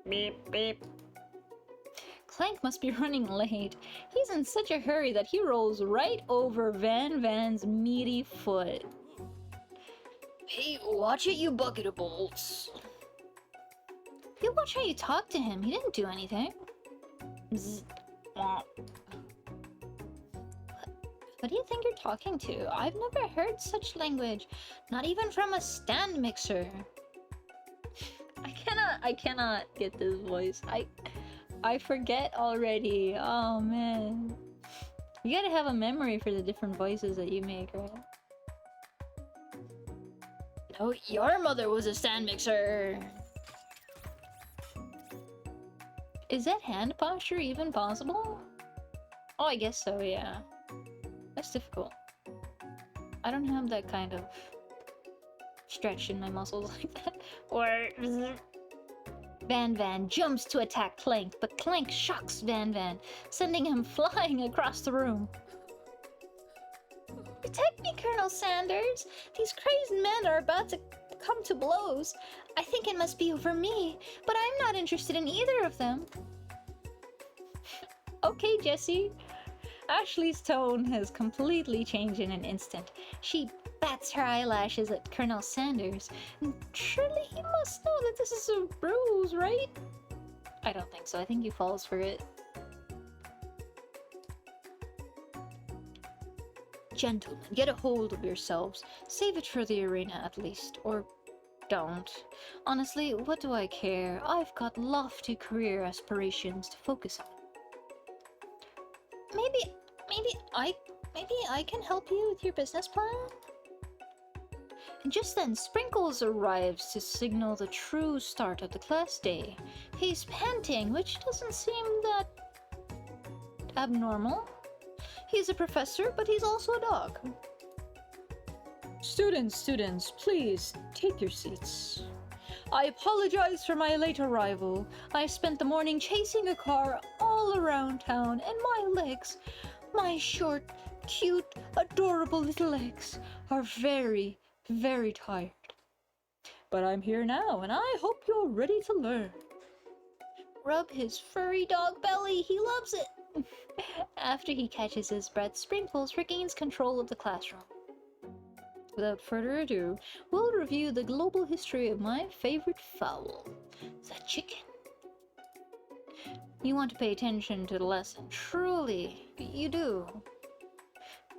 [SPEAKER 2] Beep, beep.
[SPEAKER 1] Clank must be running late. He's in such a hurry that he rolls right over Van Van's meaty foot.
[SPEAKER 2] Hey, watch it, you bucket of bolts.
[SPEAKER 1] You watch how you talk to him. He didn't do anything. Zzz. What do you think you're talking to? I've never heard such language. Not even from a stand mixer. I cannot get this voice. I forget already. Oh man. You gotta have a memory for the different voices that you make, right?
[SPEAKER 2] No, your mother was a stand mixer.
[SPEAKER 1] Is that hand posture even possible? Oh, I guess so, yeah. That's difficult. I don't have that kind of stretch in my muscles like that. Or... Van Van jumps to attack Clank, but Clank shocks Van Van, sending him flying across the room. Protect me, Colonel Sanders! These crazed men are about to come to blows. I think it must be over me, but I'm not interested in either of them. Okay, Jessie. Ashley's tone has completely changed in an instant. She bats her eyelashes at Colonel Sanders. Surely he must know that this is a ruse, right? I don't think so. I think he falls for it.
[SPEAKER 2] gentlemen, get a hold of yourselves. Save it for the arena at least, or don't. Honestly, what do I care? I've got lofty career aspirations to focus on. Maybe I can help you with your business plan? And just then, Sprinkles arrives to signal the true start of the class day. He's panting, which doesn't seem that abnormal. He's a professor, but he's also a dog. Students, please take your seats. I apologize for my late arrival. I spent the morning chasing a car all around town, and my short, cute, adorable little legs are very, very tired. But I'm here now, and I hope you're ready to learn. Rub his furry dog belly, he loves it! After he catches his breath, Sprinkles regains control of the classroom. Without further ado, we'll review the global history of my favorite fowl, the chicken. You want to pay attention to the lesson, truly, you do.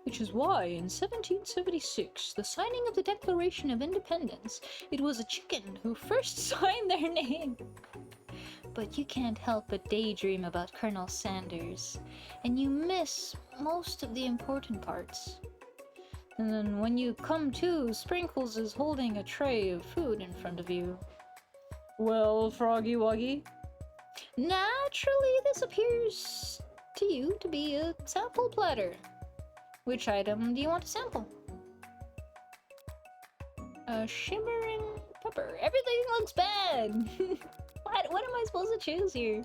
[SPEAKER 2] Which is why, in 1776, the signing of the Declaration of Independence, it was a chicken who first signed their name. But you can't help but daydream about Colonel Sanders, and you miss most of the important parts. And then when you come to, Sprinkles is holding a tray of food in front of you. Well, Froggy Woggy? Naturally, this appears to you to be a sample platter. Which item do you want to sample? A shimmering pepper. Everything looks bad! What am I supposed to choose here?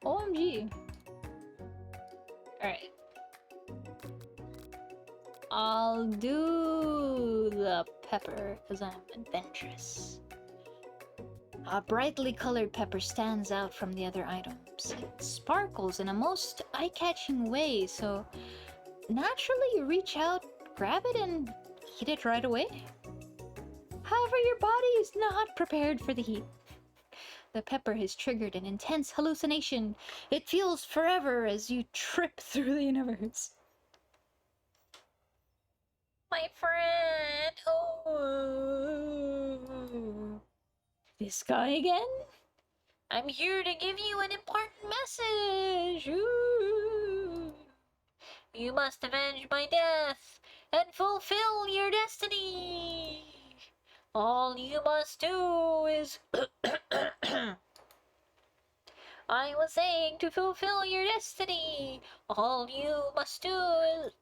[SPEAKER 2] OMG. Alright. I'll do the pepper because I'm adventurous. A brightly colored pepper stands out from the other items. It sparkles in a most eye-catching way, so naturally you reach out, grab it, and eat it right away. However, your body is not prepared for the heat. The pepper has triggered an intense hallucination. It feels forever as you trip through the universe.
[SPEAKER 3] My friend.
[SPEAKER 2] Oh. This guy again?
[SPEAKER 3] I'm here to give you an important message.
[SPEAKER 2] Ooh.
[SPEAKER 3] You must avenge my death and fulfill your destiny. All you must do is... I was saying to fulfill your destiny. All you must do is...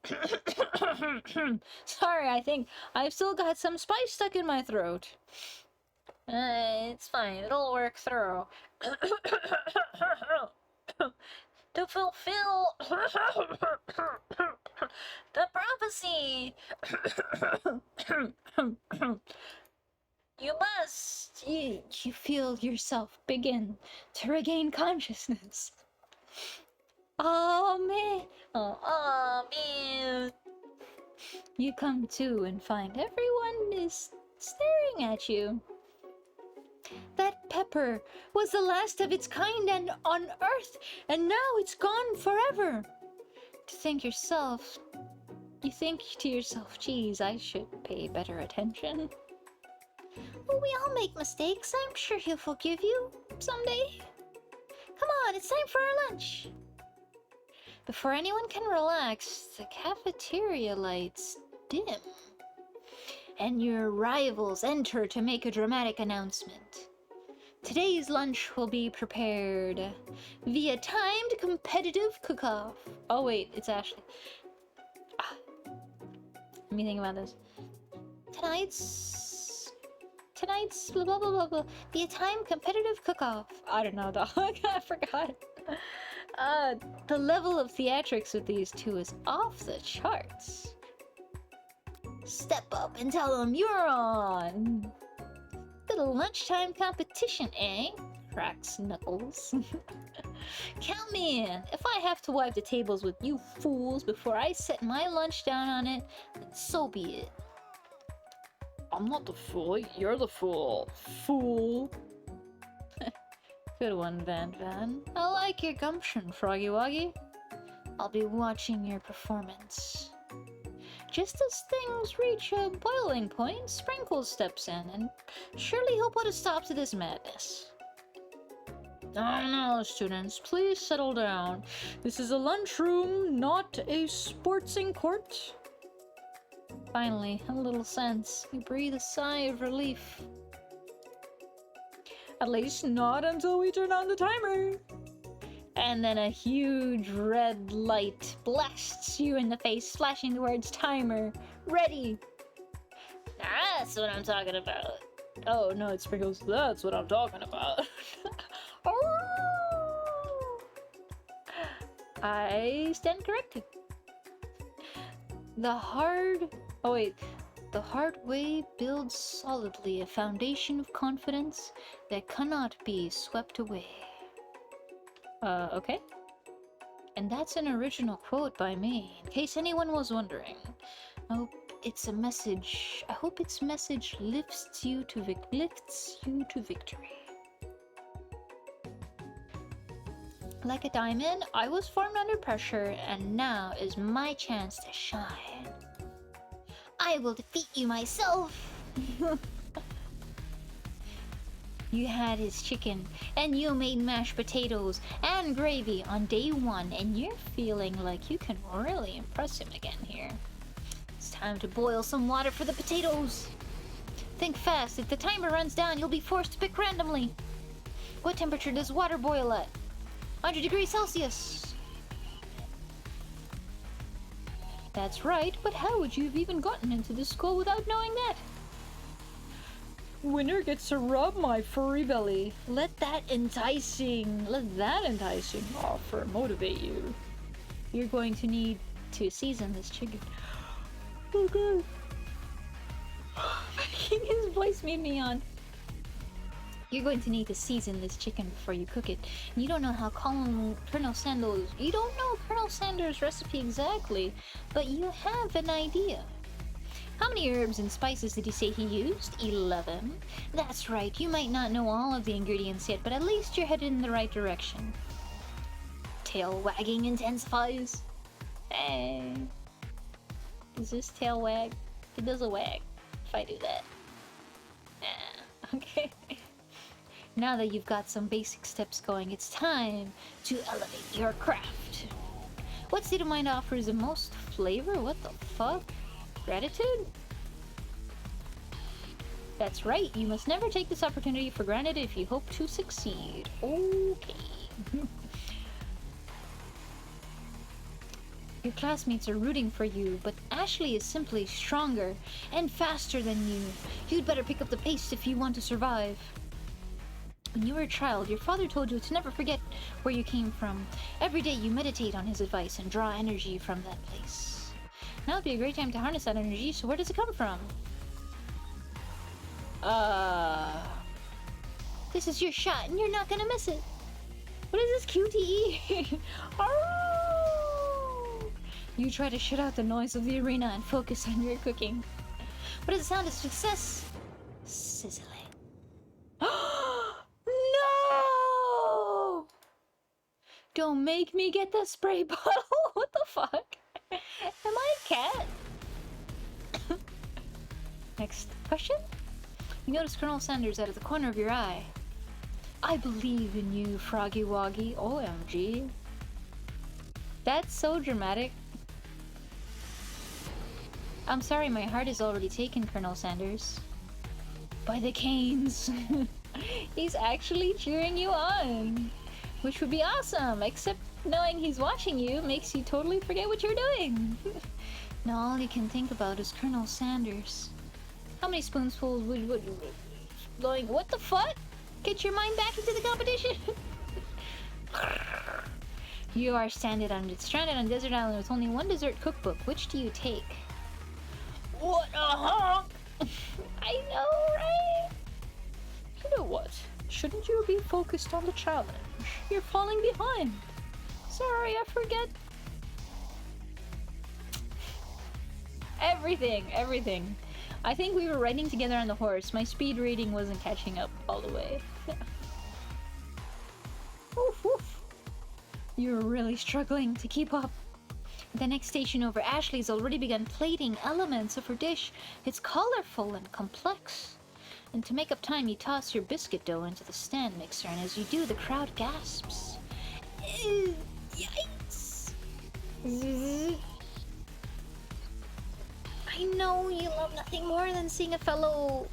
[SPEAKER 2] Sorry, I think I've still got some spice stuck in my throat.
[SPEAKER 3] It's fine. It'll work through. To fulfill the prophecy.
[SPEAKER 2] You feel yourself begin to regain consciousness. Oh man.
[SPEAKER 3] Oh man.
[SPEAKER 2] You come to and find everyone is staring at you. That pepper was the last of its kind and on Earth, and now it's gone forever. You think to yourself, geez, I should pay better attention. Well, we all make mistakes. I'm sure he'll forgive you someday. Come on, it's time for our lunch. Before anyone can relax, the cafeteria lights dim, and your rivals enter to make a dramatic announcement. Today's lunch will be prepared via timed competitive cook-off. Oh wait, it's actually... Let me think about this. Tonight's blah blah blah blah blah. Via timed competitive cook-off. I don't know, dog. I forgot. The level of theatrics with these two is off the charts. Step up and tell them you're on. Little lunchtime competition, eh? Cracks Knuckles. Count me in. If I have to wipe the tables with you fools before I set my lunch down on it, then so be it. I'm not the fool, you're the fool. Fool. Good one, Van Van. I like your gumption, Froggy Woggy. I'll be watching your performance.
[SPEAKER 1] Just as things reach a boiling point, Sprinkles steps in, and surely he'll put a stop to this madness. Oh no, students, please settle down. This is a lunchroom, not a sportsing court. Finally, a little sense. You breathe a sigh of relief. At least not until we turn on the timer. And then a huge red light blasts you in the face, flashing the words timer, ready.
[SPEAKER 3] That's what I'm talking about.
[SPEAKER 2] Oh no, it's Sprinkles. That's what I'm talking about.
[SPEAKER 1] Oh! I stand corrected. The hard way builds solidly a foundation of confidence that cannot be swept away. Okay. And that's an original quote by me, in case anyone was wondering. I hope its message lifts you to victory. Like a diamond, I was formed under pressure, and now is my chance to shine. I will defeat you myself! You had his chicken, and you made mashed potatoes and gravy on day 1, and you're feeling like you can really impress him again here. It's time to boil some water for the potatoes! Think fast, if the timer runs down, you'll be forced to pick randomly. What temperature does water boil at? 100 degrees Celsius! That's right, but how would you have even gotten into this school without knowing that?
[SPEAKER 2] Winner gets to rub my furry belly. Let that enticing offer motivate you.
[SPEAKER 1] You're going to need to season this chicken. Oh god. His voice made me yawn. You're going to need to season this chicken before you cook it. You don't know how Colonel Sanders' recipe exactly, but you have an idea. How many herbs and spices did he say he used? 11. That's right, you might not know all of the ingredients yet, but at least you're headed in the right direction. Tail wagging intensifies. Hey. Does this tail wag? It does a wag if I do that. Okay. Now that you've got some basic steps going, it's time to elevate your craft. What state of mind offers the most flavor? What the fuck? Gratitude? That's right, you must never take this opportunity for granted if you hope to succeed. Okay. Your classmates are rooting for you, but Ashley is simply stronger and faster than you. You'd better pick up the pace if you want to survive. When you were a child, your father told you to never forget where you came from. Every day you meditate on his advice and draw energy from that place. Now would be a great time to harness that energy, so where does it come from? This is your shot, and you're not gonna miss it. What is this QTE? You try to shut out the noise of the arena and focus on your cooking. What is the sound of success? Sizzling. No! Don't make me get the spray bottle. What the fuck? Am I a cat? Next question. You notice Colonel Sanders out of the corner of your eye. I believe in you, Froggy Woggy. OMG. That's so dramatic. I'm sorry, my heart is already taken, Colonel Sanders. By the canes. He's actually cheering you on. Which would be awesome, except knowing he's watching you makes you totally forget what you're doing. Now all you can think about is Colonel Sanders. How many spoonfuls would going? What the fuck? Get your mind back into the competition. You are stranded on a desert island with only one dessert cookbook. Which do you take? What a honk! I know, right?
[SPEAKER 2] You know what? Shouldn't you be focused on the challenge? You're falling behind.
[SPEAKER 1] Sorry, I forget. Everything. I think we were riding together on the horse. My speed rating wasn't catching up all the way. Oof, oof. You're really struggling to keep up. The next station over, Ashley's already begun plating elements of her dish. It's colorful and complex. And to make up time, you toss your biscuit dough into the stand mixer, and as you do, the crowd gasps. Ew, yikes! I know you love nothing more than seeing a fellow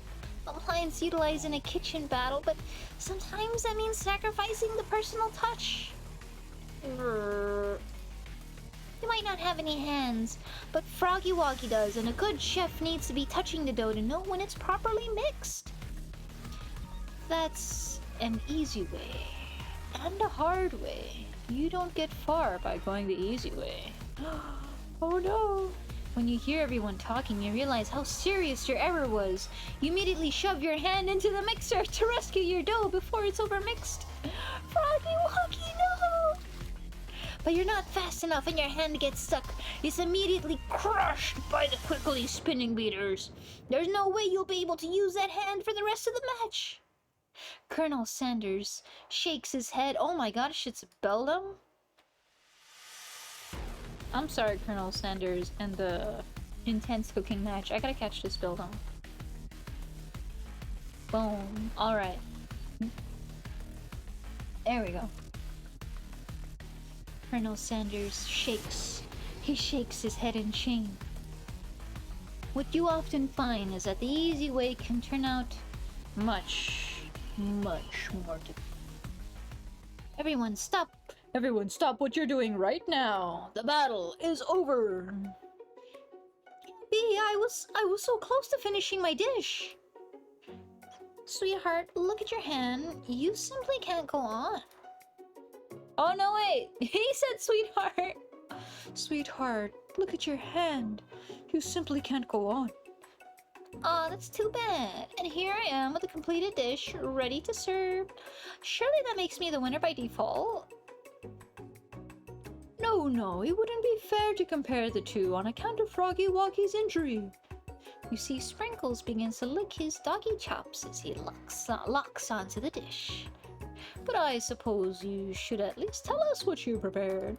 [SPEAKER 1] appliance utilized in a kitchen battle, but sometimes that means sacrificing the personal touch. You might not have any hands, but Froggy Woggy does, and a good chef needs to be touching the dough to know when it's properly mixed. That's an easy way, and a hard way. You don't get far by going the easy way. Oh no! When you hear everyone talking, you realize how serious your error was. You immediately shove your hand into the mixer to rescue your dough before it's overmixed. Froggy Woggy, no! But you're not fast enough and your hand gets stuck. It's immediately crushed by the quickly spinning beaters. There's no way you'll be able to use that hand for the rest of the match. Colonel Sanders shakes his head. Oh my gosh, it's Beldam? I'm sorry, Colonel Sanders and the intense cooking match. I gotta catch this Beldam. Boom. Alright. There we go. Colonel Sanders shakes. He shakes his head in shame. What you often find is that the easy way can turn out much more difficult. Everyone stop!
[SPEAKER 2] Everyone stop what you're doing right now. The battle is over.
[SPEAKER 1] B, I was so close to finishing my dish. Sweetheart, look at your hand. You simply can't go on.
[SPEAKER 2] Oh no, wait. He said sweetheart. Sweetheart, look at your hand. You simply can't go on.
[SPEAKER 1] Aw, that's too bad. And here I am with a completed dish, ready to serve. Surely that makes me the winner by default.
[SPEAKER 2] No, it wouldn't be fair to compare the two on account of Froggy Woggy's injury.
[SPEAKER 1] You see, Sprinkles begins to lick his doggy chops as he locks onto the dish.
[SPEAKER 2] But I suppose you should at least tell us what you prepared.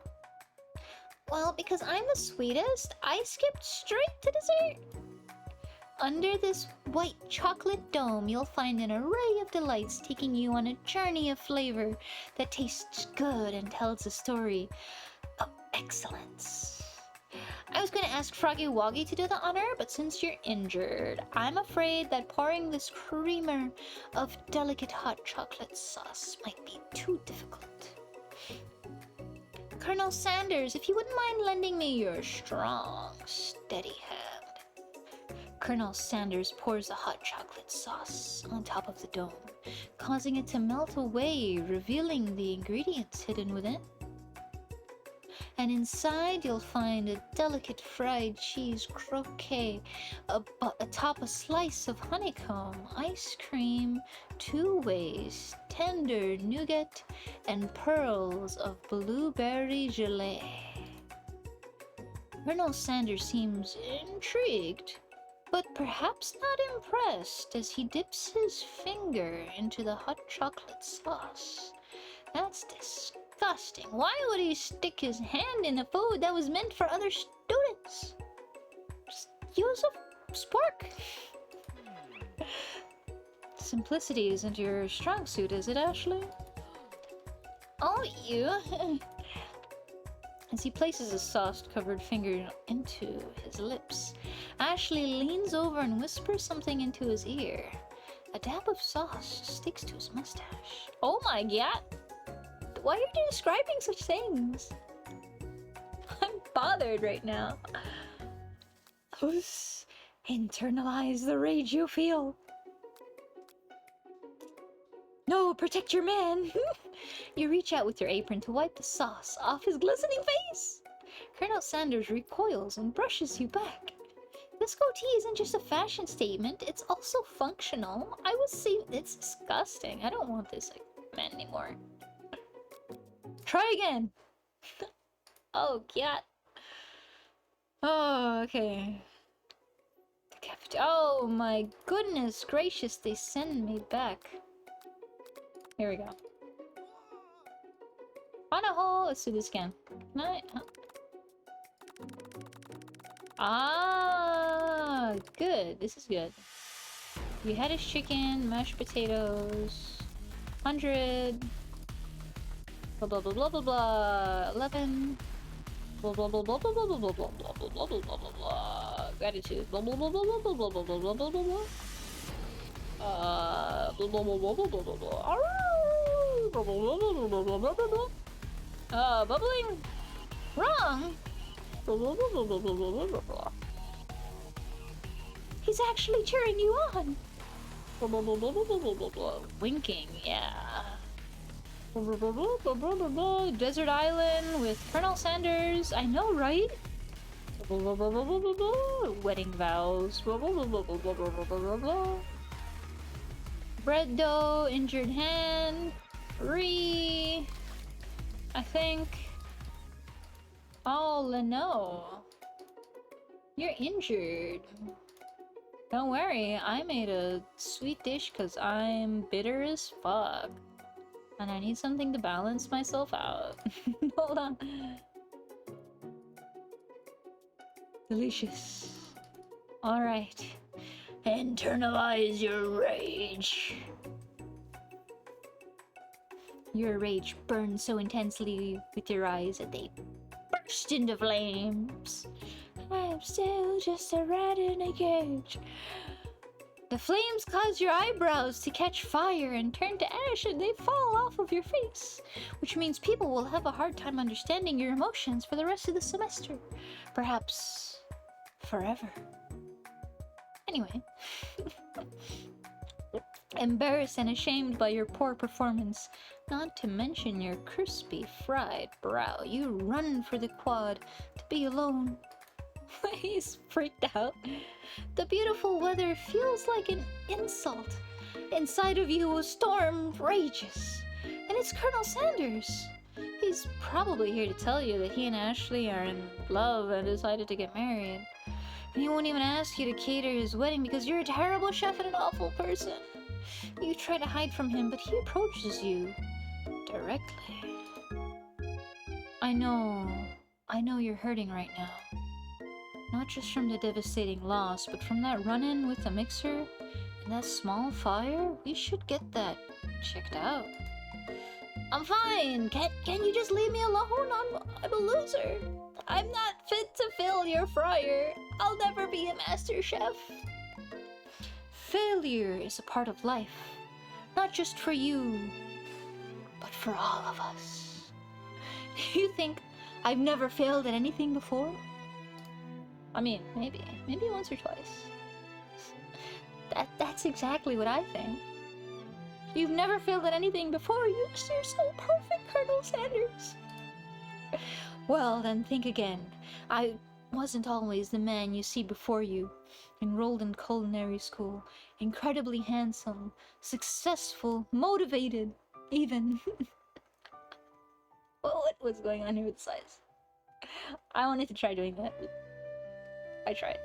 [SPEAKER 1] Well, because I'm the sweetest, I skipped straight to dessert. Under this white chocolate dome, you'll find an array of delights taking you on a journey of flavor that tastes good and tells a story of excellence. I was going to ask Froggy Woggy to do the honor, but since you're injured, I'm afraid that pouring this creamer of delicate hot chocolate sauce might be too difficult. Colonel Sanders, if you wouldn't mind lending me your strong, steady hand. Colonel Sanders pours the hot chocolate sauce on top of the dome, causing it to melt away, revealing the ingredients hidden within. And inside you'll find a delicate fried cheese croquette, atop a slice of honeycomb, ice cream, 2 ways, tender nougat, and pearls of blueberry gelée. Colonel Sanders seems intrigued, but perhaps not impressed as he dips his finger into the hot chocolate sauce. That's disgusting. Why would he stick his hand in a food that was meant for other students? Just use a spork.
[SPEAKER 2] Simplicity isn't your strong suit, is it, Ashley?
[SPEAKER 1] Oh, you.
[SPEAKER 2] As he places a sauce-covered finger into his lips, Ashley leans over and whispers something into his ear. A dab of sauce sticks to his mustache.
[SPEAKER 1] Oh my god. Why are you describing such things? I'm bothered right now.
[SPEAKER 2] Internalize the rage you feel. No, protect your man.
[SPEAKER 1] You reach out with your apron to wipe the sauce off his glistening face. Colonel Sanders recoils and brushes you back. This goatee isn't just a fashion statement, it's also functional. I was saying it's disgusting. I don't want this man anymore.
[SPEAKER 2] Try again.
[SPEAKER 1] Oh, god.
[SPEAKER 2] Oh, okay.
[SPEAKER 1] Oh my goodness gracious, they send me back.
[SPEAKER 2] Here we go.
[SPEAKER 1] On a hole, let's do this again. Can I? Ah, good. This is good. You had his chicken, mashed potatoes, 100. Blah blah blah blah blah blah. 11. Blah blah blah blah blah blah blah blah blah blah blah blah blah blah blah. Gratitude. Blah blah blah blah blah blah blah blah blah blah blah blah. Blah blah blah blah blah blah blah blah. Blah blah blah blah blah blah blah blah blah. Bubbling. Wrong. Blah blah blah blah blah blah blah blah blah. He's actually cheering you on. Blah blah blah blah blah blah blah blah blah. Winking, yeah. Desert Island with Colonel Sanders. I know, right? Wedding vows. Bread dough, injured hand. I think. Oh, Leno. You're injured. Don't worry, I made a sweet dish because I'm bitter as fuck. And I need something to balance myself out. Hold on. Delicious. Alright. Internalize your rage. Your rage burns so intensely with your eyes that they burst into flames. I'm still just a rat in a cage. The flames cause your eyebrows to catch fire and turn to ash, and they fall off of your face, which means people will have a hard time understanding your emotions for the rest of the semester. Perhaps forever. Anyway. Embarrassed and ashamed by your poor performance, not to mention your crispy fried brow, you run for the quad to be alone. He's freaked out. The beautiful weather feels like an insult. Inside of you, a storm rages. And it's Colonel Sanders. He's probably here to tell you that he and Ashley are in love and decided to get married. And he won't even ask you to cater his wedding because you're a terrible chef and an awful person. You try to hide from him, but he approaches you directly. I know you're hurting right now. Not just from the devastating loss, but from that run-in with the mixer and that small fire. We should get that checked out. I'm fine. Can you just leave me alone? I'm a loser. I'm not fit to fill your fryer. I'll never be a master chef. Failure is a part of life. Not just for you, but for all of us. You think I've never failed at anything before? I mean, maybe once or twice. That's exactly what I think. You've never failed at anything before. You're so perfect, Colonel Sanders. Well, then think again. I wasn't always the man you see before you. Enrolled in culinary school, incredibly handsome, successful, motivated, even. What was going on here with size? I wanted to try doing that, but I tried.